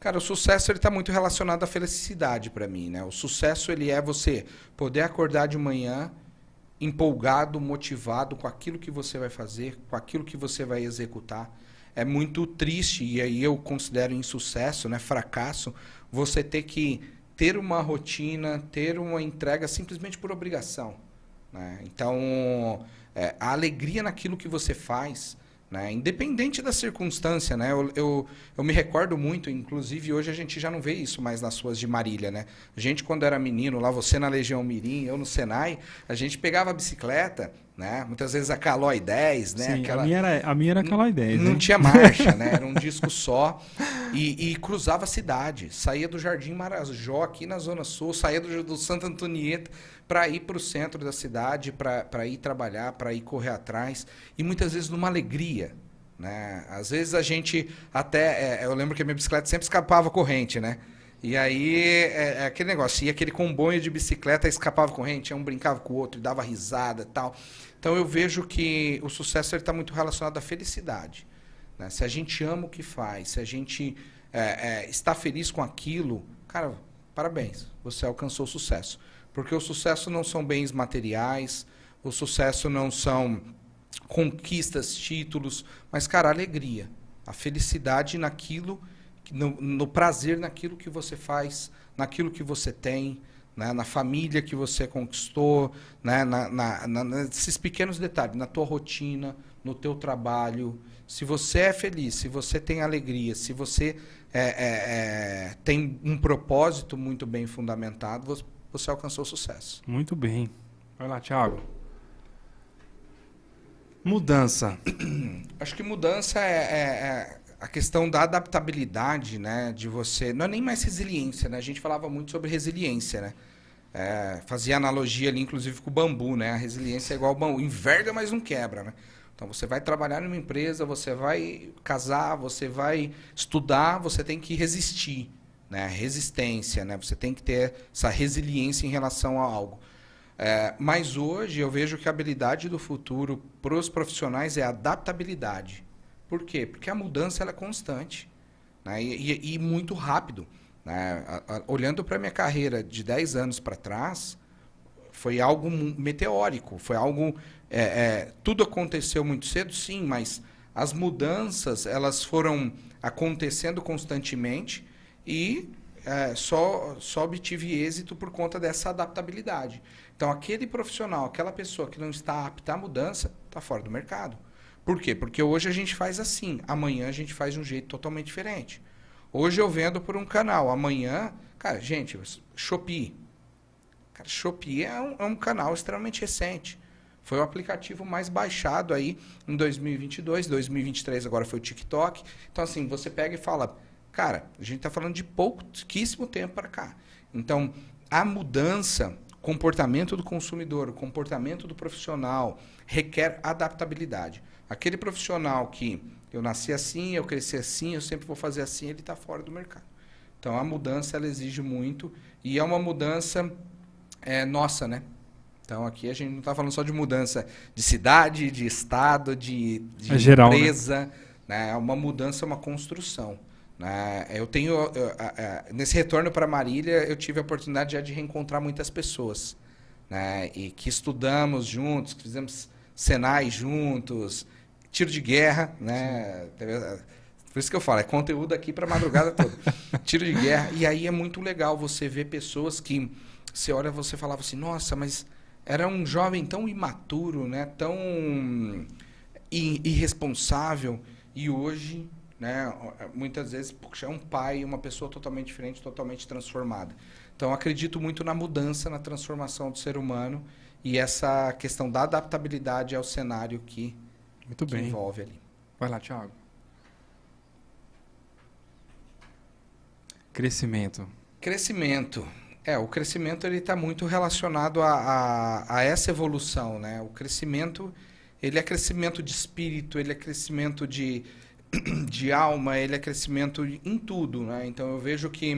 Cara, o sucesso está muito relacionado à felicidade para mim. Né? O sucesso ele é você poder acordar de manhã empolgado, motivado com aquilo que você vai fazer, com aquilo que você vai executar. É muito triste, e aí eu considero insucesso, né, fracasso, você ter uma rotina, ter uma entrega simplesmente por obrigação. Né? Então, a alegria naquilo que você faz, né, independente da circunstância, né, eu me recordo muito, inclusive hoje a gente já não vê isso mais nas ruas de Marília. Né? A gente, quando era menino, lá você na Legião Mirim, eu no Senai, a gente pegava a bicicleta, né? Muitas vezes a Caloi 10, né? Sim, a minha era a Caloi 10. Não tinha marcha, né? Era um disco só. E cruzava a cidade. Saía do Jardim Marajó, aqui na Zona Sul, saía do Santa Antonieta para ir para o centro da cidade, para ir trabalhar, para ir correr atrás. E muitas vezes numa alegria. né? Às vezes a gente até... eu lembro que a minha bicicleta sempre escapava corrente, né? E aí é aquele negócio, ia aquele comboio de bicicleta, escapava corrente, um brincava com o outro, dava risada e tal. Então eu vejo que o sucesso está muito relacionado à felicidade, né? Se a gente ama o que faz, se a gente está feliz com aquilo, cara, parabéns, você alcançou o sucesso. Porque o sucesso não são bens materiais, o sucesso não são conquistas, títulos, mas, cara, a alegria, a felicidade naquilo, no prazer naquilo que você faz, naquilo que você tem, né, na família que você conquistou, né, nesses pequenos detalhes, na tua rotina, no teu trabalho. Se você é feliz, se você tem alegria, se você tem um propósito muito bem fundamentado, você alcançou o sucesso. Muito bem. Vai lá, Thiago. Mudança. Acho que mudança é a questão da adaptabilidade, né? De você... Não é nem mais resiliência, né? A gente falava muito sobre resiliência, né? Fazia analogia ali, inclusive, com o bambu, né? A resiliência é igual ao bambu. Enverga, mas não quebra, né? Então, você vai trabalhar numa empresa, você vai casar, você vai estudar, você tem que resistir, né? Resistência, né? Você tem que ter essa resiliência em relação a algo. Mas hoje eu vejo que a habilidade do futuro para os profissionais é a adaptabilidade. Por quê? Porque a mudança ela é constante, né? E muito rápido, né? Olhando para a minha carreira de 10 anos para trás, foi algo meteórico, foi algo... tudo aconteceu muito cedo, sim, mas as mudanças elas foram acontecendo constantemente e só obtive êxito por conta dessa adaptabilidade. Então, aquele profissional, aquela pessoa que não está apta à mudança, está fora do mercado. Por quê? Porque hoje a gente faz assim, amanhã a gente faz de um jeito totalmente diferente. Hoje eu vendo por um canal, amanhã... Cara, gente, Shopee. Cara, Shopee é um canal extremamente recente. Foi o aplicativo mais baixado aí em 2022, 2023 agora foi o TikTok. Então, assim, você pega e fala... Cara, a gente está falando de pouquíssimo tempo para cá. Então, a mudança, comportamento do consumidor, o comportamento do profissional, requer adaptabilidade. Aquele profissional que eu nasci assim, eu cresci assim, eu sempre vou fazer assim, ele está fora do mercado. Então, a mudança ela exige muito e é uma mudança nossa, né? Então, aqui a gente não está falando só de mudança de cidade, de estado, de geral, empresa. Né? É uma mudança, uma construção. Eu tenho nesse retorno para Marília eu tive a oportunidade já de reencontrar muitas pessoas, né? E que estudamos juntos, que fizemos Senai juntos, tiro de guerra, né? Por isso que eu falo, é conteúdo aqui para madrugada toda. Tiro de guerra. E aí é muito legal você ver pessoas que você olha, você falava assim, nossa, mas era um jovem tão imaturo, né? Tão irresponsável e hoje, né, muitas vezes, puxa, é um pai, uma pessoa totalmente diferente, totalmente transformada. Então, acredito muito na mudança, na transformação do ser humano e essa questão da adaptabilidade ao cenário que envolve ali. Vai lá, Thiago. Crescimento. Crescimento. O crescimento está muito relacionado a essa evolução, né? O crescimento, ele é crescimento de espírito, ele é crescimento de alma, ele é crescimento em tudo, né? Então eu vejo que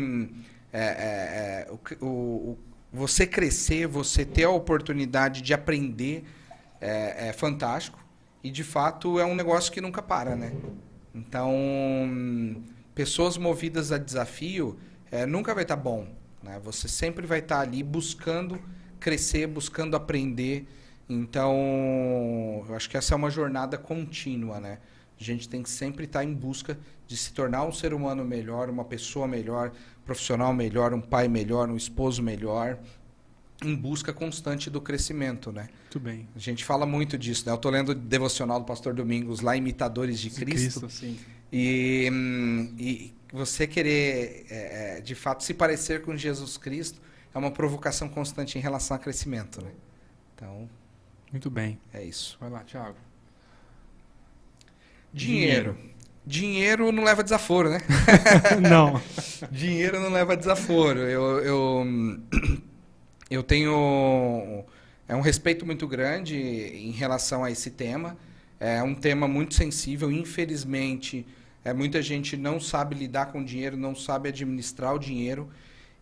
você crescer, você ter a oportunidade de aprender é fantástico e de fato é um negócio que nunca para, né? Então pessoas movidas a desafio nunca vai estar bom, né? Você sempre vai estar ali buscando crescer, buscando aprender. Então eu acho que essa é uma jornada contínua, né? A gente tem que sempre estar em busca de se tornar um ser humano melhor, uma pessoa melhor, um profissional melhor, um pai melhor, um esposo melhor, em busca constante do crescimento, né? Muito bem. A gente fala muito disso, né? Eu estou lendo o devocional do Pastor Domingos lá, Imitadores de Cristo. Sim. E você querer, de fato, se parecer com Jesus Cristo é uma provocação constante em relação a crescimento, né? Então, muito bem. É isso. Vai lá, Thiago. Dinheiro não leva desaforo, né? Não. Dinheiro não leva desaforo. Eu tenho um respeito muito grande em relação a esse tema. É um tema muito sensível, infelizmente. Muita gente não sabe lidar com o dinheiro, não sabe administrar o dinheiro.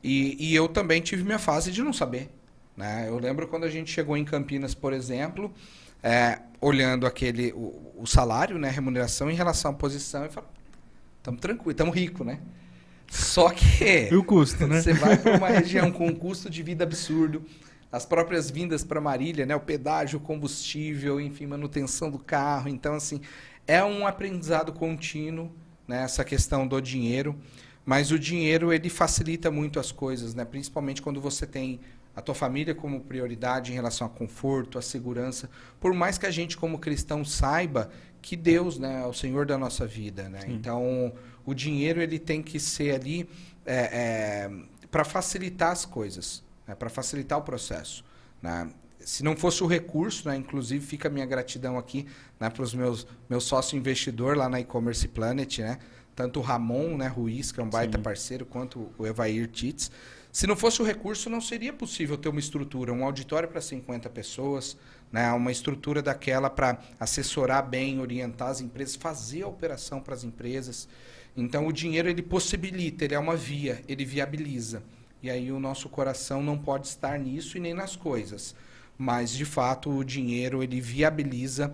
E eu também tive minha fase de não saber. Né? Eu lembro quando a gente chegou em Campinas, por exemplo, olhando o salário, né, a remuneração em relação à posição, e falando, estamos tranquilos, estamos ricos, né? Só que E o custo, né? você vai para uma região com um custo de vida absurdo, as próprias vindas para Marília, né, o pedágio, o combustível, enfim, manutenção do carro. Então, assim, é um aprendizado contínuo, né, essa questão do dinheiro. Mas o dinheiro, ele facilita muito as coisas, né? Principalmente quando você tem a tua família como prioridade em relação a conforto, a segurança. Por mais que a gente, como cristão, saiba que Deus, né, é o Senhor da nossa vida, né? Então, o dinheiro, ele tem que ser ali para facilitar as coisas, né? Para facilitar o processo, né? Se não fosse o recurso, né, inclusive fica a minha gratidão aqui, né, para os meus sócio investidor lá na E-Commerce Planet, né? Tanto o Ramon, né, Ruiz, que é um baita parceiro, quanto o Evair Tits. Se não fosse o recurso, não seria possível ter uma estrutura, um auditório para 50 pessoas, né, uma estrutura daquela para assessorar bem, orientar as empresas, fazer a operação para as empresas. Então, o dinheiro, ele possibilita, ele é uma via, ele viabiliza. E aí o nosso coração não pode estar nisso e nem nas coisas. Mas, de fato, o dinheiro, ele viabiliza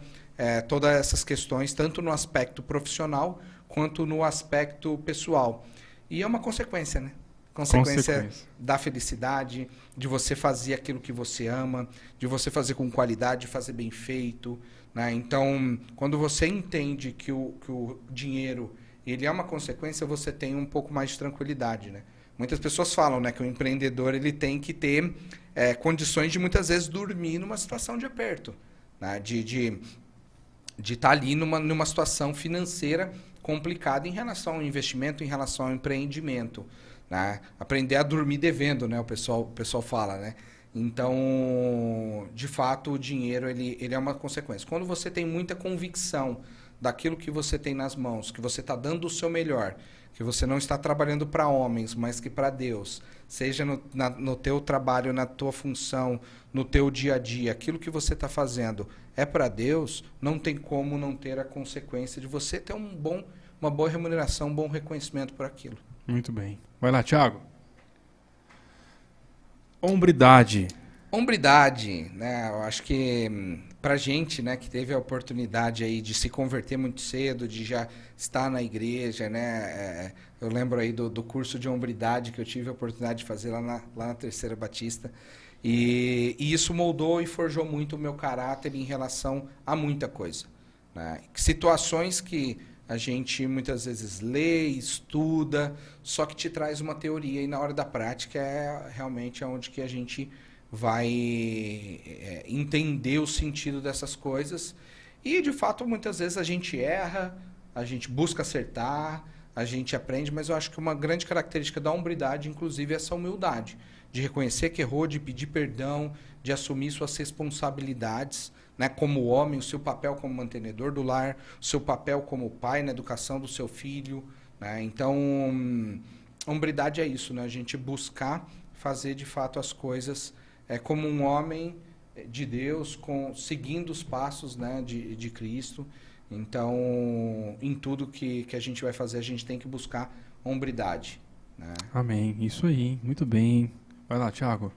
todas essas questões, tanto no aspecto profissional, quanto no aspecto pessoal. E é uma consequência, né? Consequência da felicidade, de você fazer aquilo que você ama, de você fazer com qualidade, fazer bem feito, né? Então, quando você entende que o dinheiro, ele é uma consequência, você tem um pouco mais de tranquilidade, né? Muitas pessoas falam, né, que o empreendedor, ele tem que ter condições de muitas vezes dormir numa situação de aperto, né? De estar ali numa situação financeira complicada em relação ao investimento, em relação ao empreendimento, né? Aprender a dormir devendo, né? O pessoal fala, né? Então, de fato, o dinheiro, ele é uma consequência. Quando você tem muita convicção daquilo que você tem nas mãos, que você está dando o seu melhor, que você não está trabalhando para homens, mas que para Deus, seja no teu trabalho, na tua função, no teu dia a dia, aquilo que você está fazendo é para Deus, não tem como não ter a consequência de você ter uma boa remuneração, um bom reconhecimento por aquilo. Muito bem. Vai lá, Thiago. Hombridade. Hombridade, né? Eu acho que pra gente, né, que teve a oportunidade aí de se converter muito cedo, de já estar na igreja, né? Eu lembro aí do curso de hombridade que eu tive a oportunidade de fazer lá na Terceira Batista. E isso moldou e forjou muito o meu caráter em relação a muita coisa, né? Situações que a gente muitas vezes lê, estuda, só que te traz uma teoria e na hora da prática é realmente onde que a gente vai entender o sentido dessas coisas. E, de fato, muitas vezes a gente erra, a gente busca acertar, a gente aprende, mas eu acho que uma grande característica da hombridade, inclusive, é essa humildade, de reconhecer que errou, de pedir perdão, de assumir suas responsabilidades, né, como homem, o seu papel como mantenedor do lar, o seu papel como pai na educação do seu filho, né? Então, hombridade é isso, né? A gente buscar fazer, de fato, as coisas como um homem de Deus, seguindo os passos, né, de Cristo. Então, em tudo que a gente vai fazer, a gente tem que buscar hombridade, né? Amém. Isso aí. Muito bem. Vai lá, Thiago.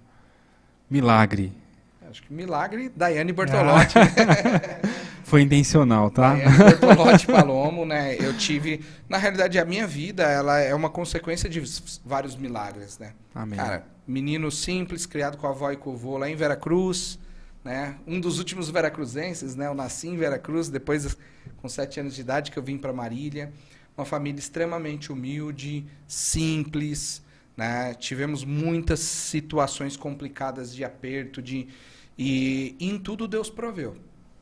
Milagre. Acho que milagre, Daiane Bortolotti. Foi intencional, tá? Daiane Bortolotti Palomo, né? Eu tive... Na realidade, a minha vida, ela é uma consequência de vários milagres, né? Amém. Cara, menino simples, criado com a avó e com o vô lá em Veracruz, né? Um dos últimos veracruzenses, né? Eu nasci em Veracruz, depois, com 7 anos de idade, que eu vim para Marília. Uma família extremamente humilde, simples, né? Tivemos muitas situações complicadas de aperto, e em tudo Deus proveu,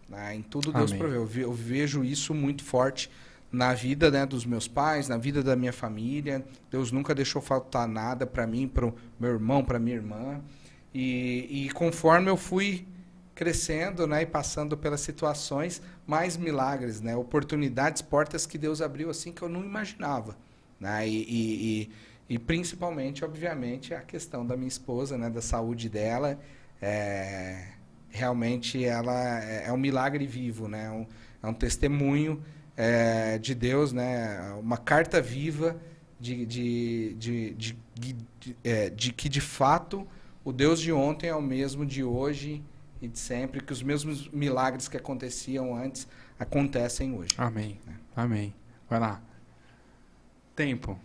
né? Em tudo Deus Amém. proveu. Eu vejo isso muito forte na vida, né, dos meus pais, na vida da minha família. Deus nunca deixou faltar nada para mim, para o meu irmão, para minha irmã. E conforme eu fui crescendo, né, e passando pelas situações, mais milagres, né, oportunidades, portas que Deus abriu assim que eu não imaginava, né? E principalmente, obviamente, a questão da minha esposa, né, da saúde dela. Realmente ela é um milagre vivo, né? É É um testemunho de Deus, né? Uma carta viva de que, de fato, o Deus de ontem é o mesmo de hoje e de sempre, que os mesmos milagres que aconteciam antes acontecem hoje. Amém. Amém. Vai lá. Tempo.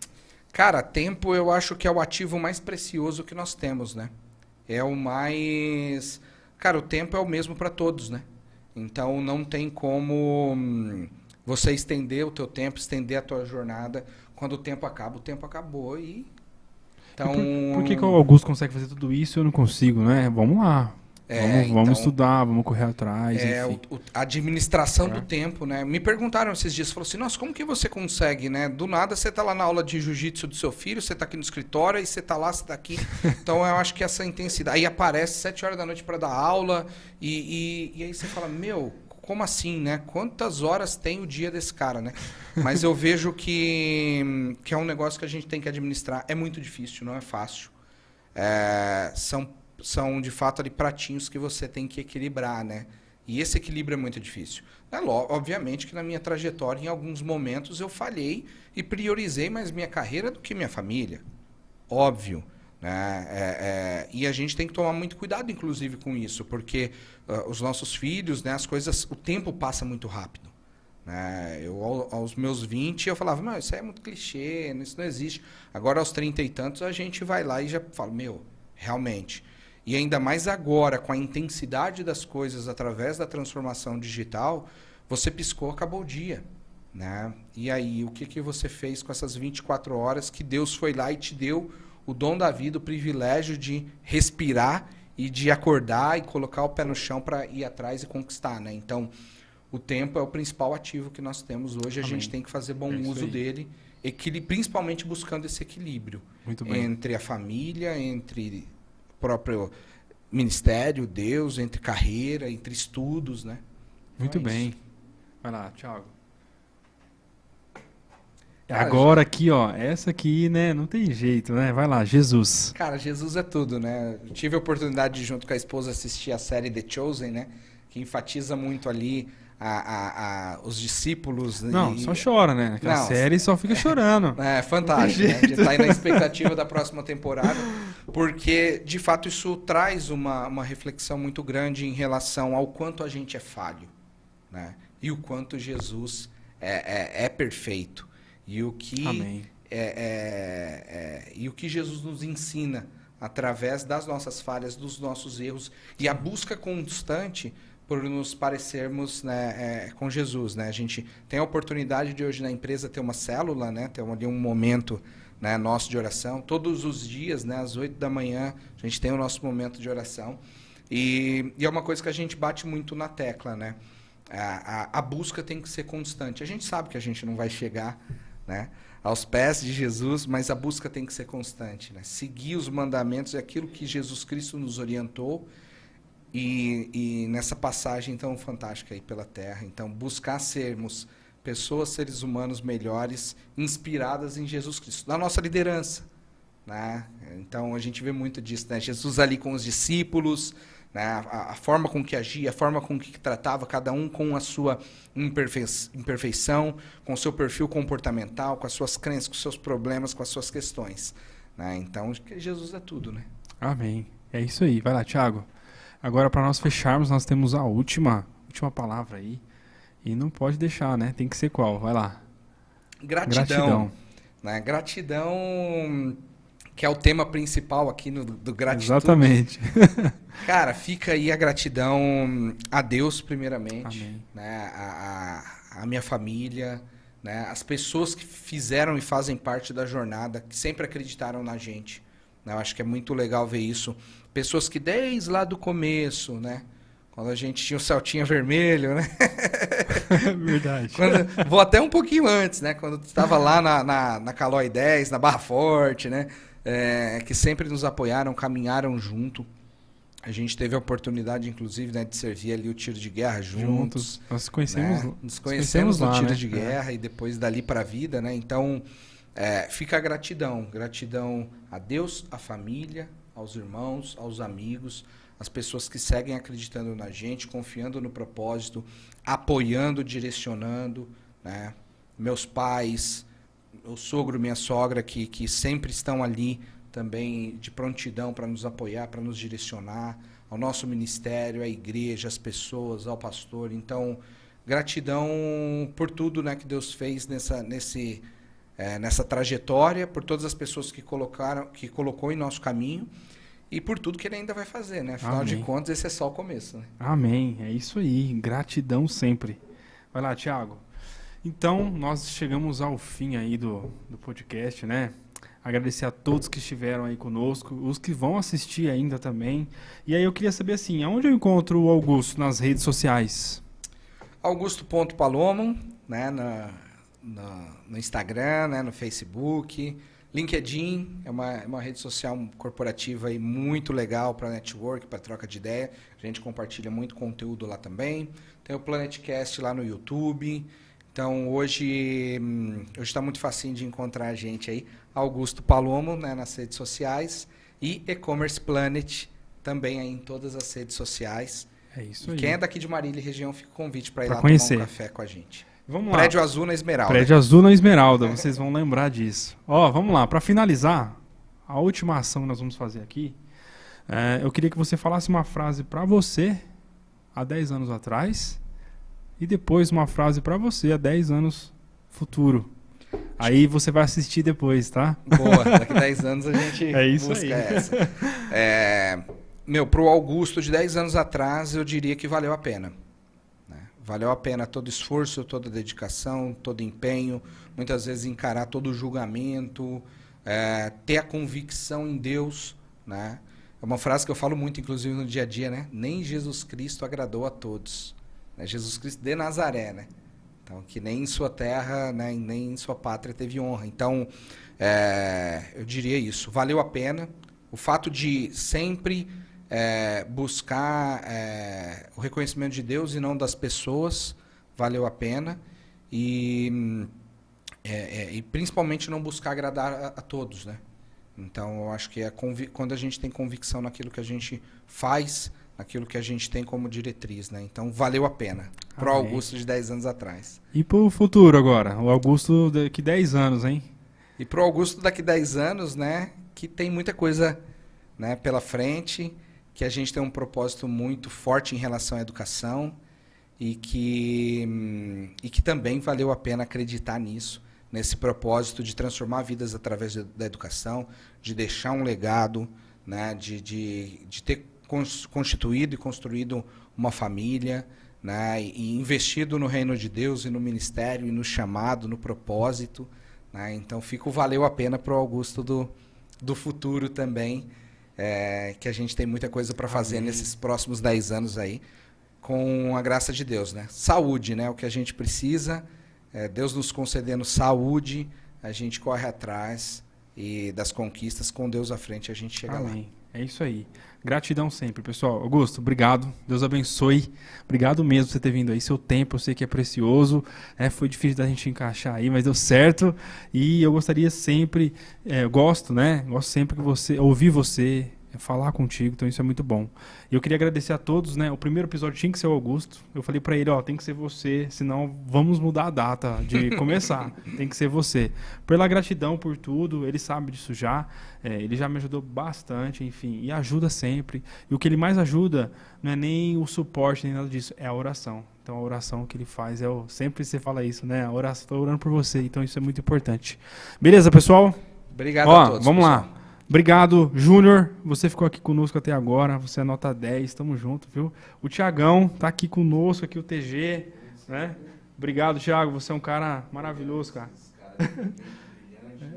Cara, tempo eu acho que é o ativo mais precioso que nós temos, né? É o mais... Cara, o tempo é o mesmo para todos, né? Então não tem como você estender o teu tempo, estender a tua jornada. Quando o tempo acaba, o tempo acabou e... Então... Por que o Augusto consegue fazer tudo isso e eu não consigo, né? Vamos lá. Vamos então, estudar, vamos correr atrás. A administração do tempo, né? Me perguntaram esses dias, falaram assim, nossa, como que você consegue, né? Do nada você tá lá na aula de jiu-jitsu do seu filho, você tá aqui no escritório, aí você tá lá, você tá aqui. Então eu acho que essa intensidade... Aí aparece 7 horas da noite para dar aula e aí você fala, meu, como assim, né? Quantas horas tem o dia desse cara, né? Mas eu vejo que é um negócio que a gente tem que administrar. É muito difícil, não é fácil. São de fato ali pratinhos que você tem que equilibrar, né? E esse equilíbrio é muito difícil. Obviamente que na minha trajetória, em alguns momentos, eu falhei e priorizei mais minha carreira do que minha família. Óbvio. Né? E a gente tem que tomar muito cuidado, inclusive, com isso, porque os nossos filhos, né, as coisas, o tempo passa muito rápido. Né? Aos meus 20, eu falava, não, isso aí é muito clichê, isso não existe. Agora, aos 30 e tantos, a gente vai lá e já fala, meu, realmente... E ainda mais agora, com a intensidade das coisas através da transformação digital, você piscou, acabou o dia. Né? E aí, o que você fez com essas 24 horas que Deus foi lá e te deu o dom da vida, o privilégio de respirar e de acordar e colocar o pé no chão para ir atrás e conquistar. Né? Então, o tempo é o principal ativo que nós temos hoje. A gente tem que fazer bom uso dele, principalmente buscando esse equilíbrio entre a família, entre... próprio ministério, Deus, entre carreira, entre estudos, né? Muito bem. Vai lá, Thiago. Agora aqui, ó, essa aqui, né, não tem jeito, né? Vai lá, Jesus. Cara, Jesus é tudo, né? Eu tive a oportunidade de, junto com a esposa, assistir a série The Chosen, né? Que enfatiza muito ali os discípulos. Não, só chora, né? Aquela série só fica chorando. É fantástico, né? De estar aí na expectativa da próxima temporada, porque, de fato, isso traz uma reflexão muito grande em relação ao quanto a gente é falho, né? E o quanto Jesus é perfeito. E o que, e o que Jesus nos ensina através das nossas falhas, dos nossos erros, e a busca constante por nos parecermos, né, com Jesus, né? A gente tem a oportunidade de hoje na empresa ter uma célula, né? Ter ali um momento, né, nosso de oração. Todos os dias, né, às 8 da manhã, a gente tem o nosso momento de oração. E é uma coisa que a gente bate muito na tecla, né? A busca tem que ser constante. A gente sabe que a gente não vai chegar, né, aos pés de Jesus, mas a busca tem que ser constante, né? Seguir os mandamentos é aquilo que Jesus Cristo nos orientou. E nessa passagem tão fantástica aí pela Terra, então buscar sermos pessoas, seres humanos melhores, inspiradas em Jesus Cristo, na nossa liderança, né? Então a gente vê muito disso, né? Jesus ali com os discípulos, né? A forma com que agia, a forma com que tratava cada um com a sua imperfeição, com o seu perfil comportamental, com as suas crenças, com os seus problemas, com as suas questões, né? Então Jesus é tudo, né? Amém. É isso aí. Vai lá, Thiago. Agora, para nós fecharmos, nós temos a última palavra aí. E não pode deixar, né? Tem que ser qual? Vai lá. Gratidão. Né? Gratidão, que é o tema principal aqui do Gratitude. Exatamente. Cara, fica aí a gratidão a Deus, primeiramente. Amém. Né? A minha família, né? As pessoas que fizeram e fazem parte da jornada, que sempre acreditaram na gente. Né? Eu acho que é muito legal ver isso. Pessoas que desde lá do começo, né? Quando a gente tinha o Celtinha vermelho, né? Verdade. Vou até um pouquinho antes, né? Quando estava lá na Calói 10, na Barra Forte, né? Que sempre nos apoiaram, caminharam junto. A gente teve a oportunidade, inclusive, né, de servir ali o tiro de guerra juntos. Nós conhecemos, né? Nos conhecemos no lá, tiro né? de guerra e depois dali para a vida, né? Então, fica a gratidão. Gratidão a Deus, à família, aos irmãos, aos amigos, as pessoas que seguem acreditando na gente, confiando no propósito, apoiando, direcionando, né? Meus pais, meu sogro, minha sogra, que sempre estão ali também de prontidão para nos apoiar, para nos direcionar, ao nosso ministério, à igreja, às pessoas, ao pastor. Então, gratidão por tudo, né, que Deus fez nessa trajetória, por todas as pessoas que colocou em nosso caminho e por tudo que Ele ainda vai fazer, né? Afinal de contas, esse é só o começo, né? Amém. É isso aí. Gratidão sempre. Vai lá, Thiago. Então, nós chegamos ao fim aí do podcast, né? Agradecer a todos que estiveram aí conosco, os que vão assistir ainda também. E aí eu queria saber assim, aonde eu encontro o Augusto nas redes sociais? Augusto.palomo, né, no Instagram, né, no Facebook, LinkedIn, é uma rede social corporativa aí muito legal para network, para troca de ideia. A gente compartilha muito conteúdo lá também. Tem o Planetcast lá no YouTube. Então, hoje está muito facinho de encontrar a gente aí. Augusto Palomo, né, nas redes sociais. E E-Commerce Planet também aí em todas as redes sociais. É isso aí. Quem é daqui de Marília e região, fica o convite para ir lá conhecer. Tomar um café com a gente. Vamos lá. Prédio Azul na Esmeralda. Prédio Azul na Esmeralda, vocês vão lembrar disso. Ó, vamos lá. Para finalizar, a última ação que nós vamos fazer aqui, eu queria que você falasse uma frase para você há 10 anos atrás e depois uma frase para você há 10 anos futuro. Aí você vai assistir depois, tá? Boa, daqui 10 anos a gente busca aí. Essa. Pro Augusto de 10 anos atrás, eu diria que valeu a pena. Né? Valeu a pena todo esforço, toda dedicação, todo empenho, muitas vezes encarar todo o julgamento, ter a convicção em Deus. Né? É uma frase que eu falo muito, inclusive, no dia a dia, né? Nem Jesus Cristo agradou a todos. Né? Jesus Cristo de Nazaré, né? Então, que nem em sua terra, né, nem em sua pátria teve honra. Então, eu diria isso. Valeu a pena. O fato de sempre buscar o reconhecimento de Deus e não das pessoas, valeu a pena. E principalmente não buscar agradar a todos, né? Então, eu acho que quando a gente tem convicção naquilo que a gente faz, naquilo que a gente tem como diretriz, né? Então, valeu a pena. Pro Augusto de 10 anos atrás. E pro futuro agora? O Augusto daqui 10 anos, hein? E pro Augusto daqui 10 anos, né? Que tem muita coisa, né, pela frente, que a gente tem um propósito muito forte em relação à educação e que também valeu a pena acreditar nisso, nesse propósito de transformar vidas através da educação, de deixar um legado, né, de ter constituído e construído uma família, né, e investido no reino de Deus e no ministério e no chamado, no propósito, né? Então valeu a pena para o Augusto do futuro também, que a gente tem muita coisa para fazer nesses próximos 10 anos aí, com a graça de Deus, né? Saúde, né? O que a gente precisa, Deus nos concedendo saúde, a gente corre atrás e das conquistas, com Deus à frente a gente chega lá. É isso aí. Gratidão sempre, pessoal. Augusto, obrigado. Deus abençoe. Obrigado mesmo por você ter vindo aí. Seu tempo, eu sei que é precioso. Foi difícil da gente encaixar aí, mas deu certo. E eu gostaria sempre, gosto sempre que ouvir você, falar contigo, então isso é muito bom. E eu queria agradecer a todos, né? O primeiro episódio tinha que ser o Augusto. Eu falei pra ele, tem que ser você, senão vamos mudar a data de começar. Tem que ser você. Pela gratidão por tudo, ele sabe disso já. Ele já me ajudou bastante, enfim, e ajuda sempre. E o que ele mais ajuda não é nem o suporte, nem nada disso, é a oração. Então a oração que ele faz sempre você fala isso, né? A oração, estou orando por você, então isso é muito importante. Beleza, pessoal? Obrigado a todos. Vamos pessoal. lá. Obrigado, Júnior. Você ficou aqui conosco até agora. Você é nota 10. Tamo junto, viu? O Tiagão tá aqui conosco, aqui o TG, né? Obrigado, Thiago. Você é um cara maravilhoso, cara.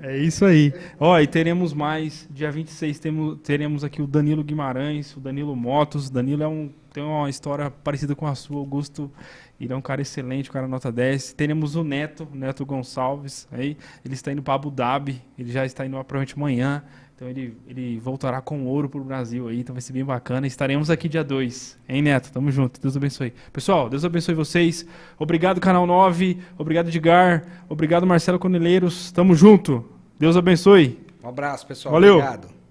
É isso aí. E teremos mais. Dia 26 teremos aqui o Danilo Guimarães, o Danilo Motos. Danilo tem uma história parecida com a sua, Augusto. Ele é um cara excelente, um cara nota 10. Teremos o Neto Gonçalves. Aí. Ele está indo para Abu Dhabi. Ele já está indo provavelmente amanhã. Então ele voltará com ouro pro Brasil aí, então vai ser bem bacana. Estaremos aqui dia 2, hein, Neto? Tamo junto, Deus abençoe. Pessoal, Deus abençoe vocês. Obrigado, Canal 9. Obrigado, Edgar. Obrigado, Marcelo Coneleiros. Tamo junto. Deus abençoe. Um abraço, pessoal. Valeu. Obrigado.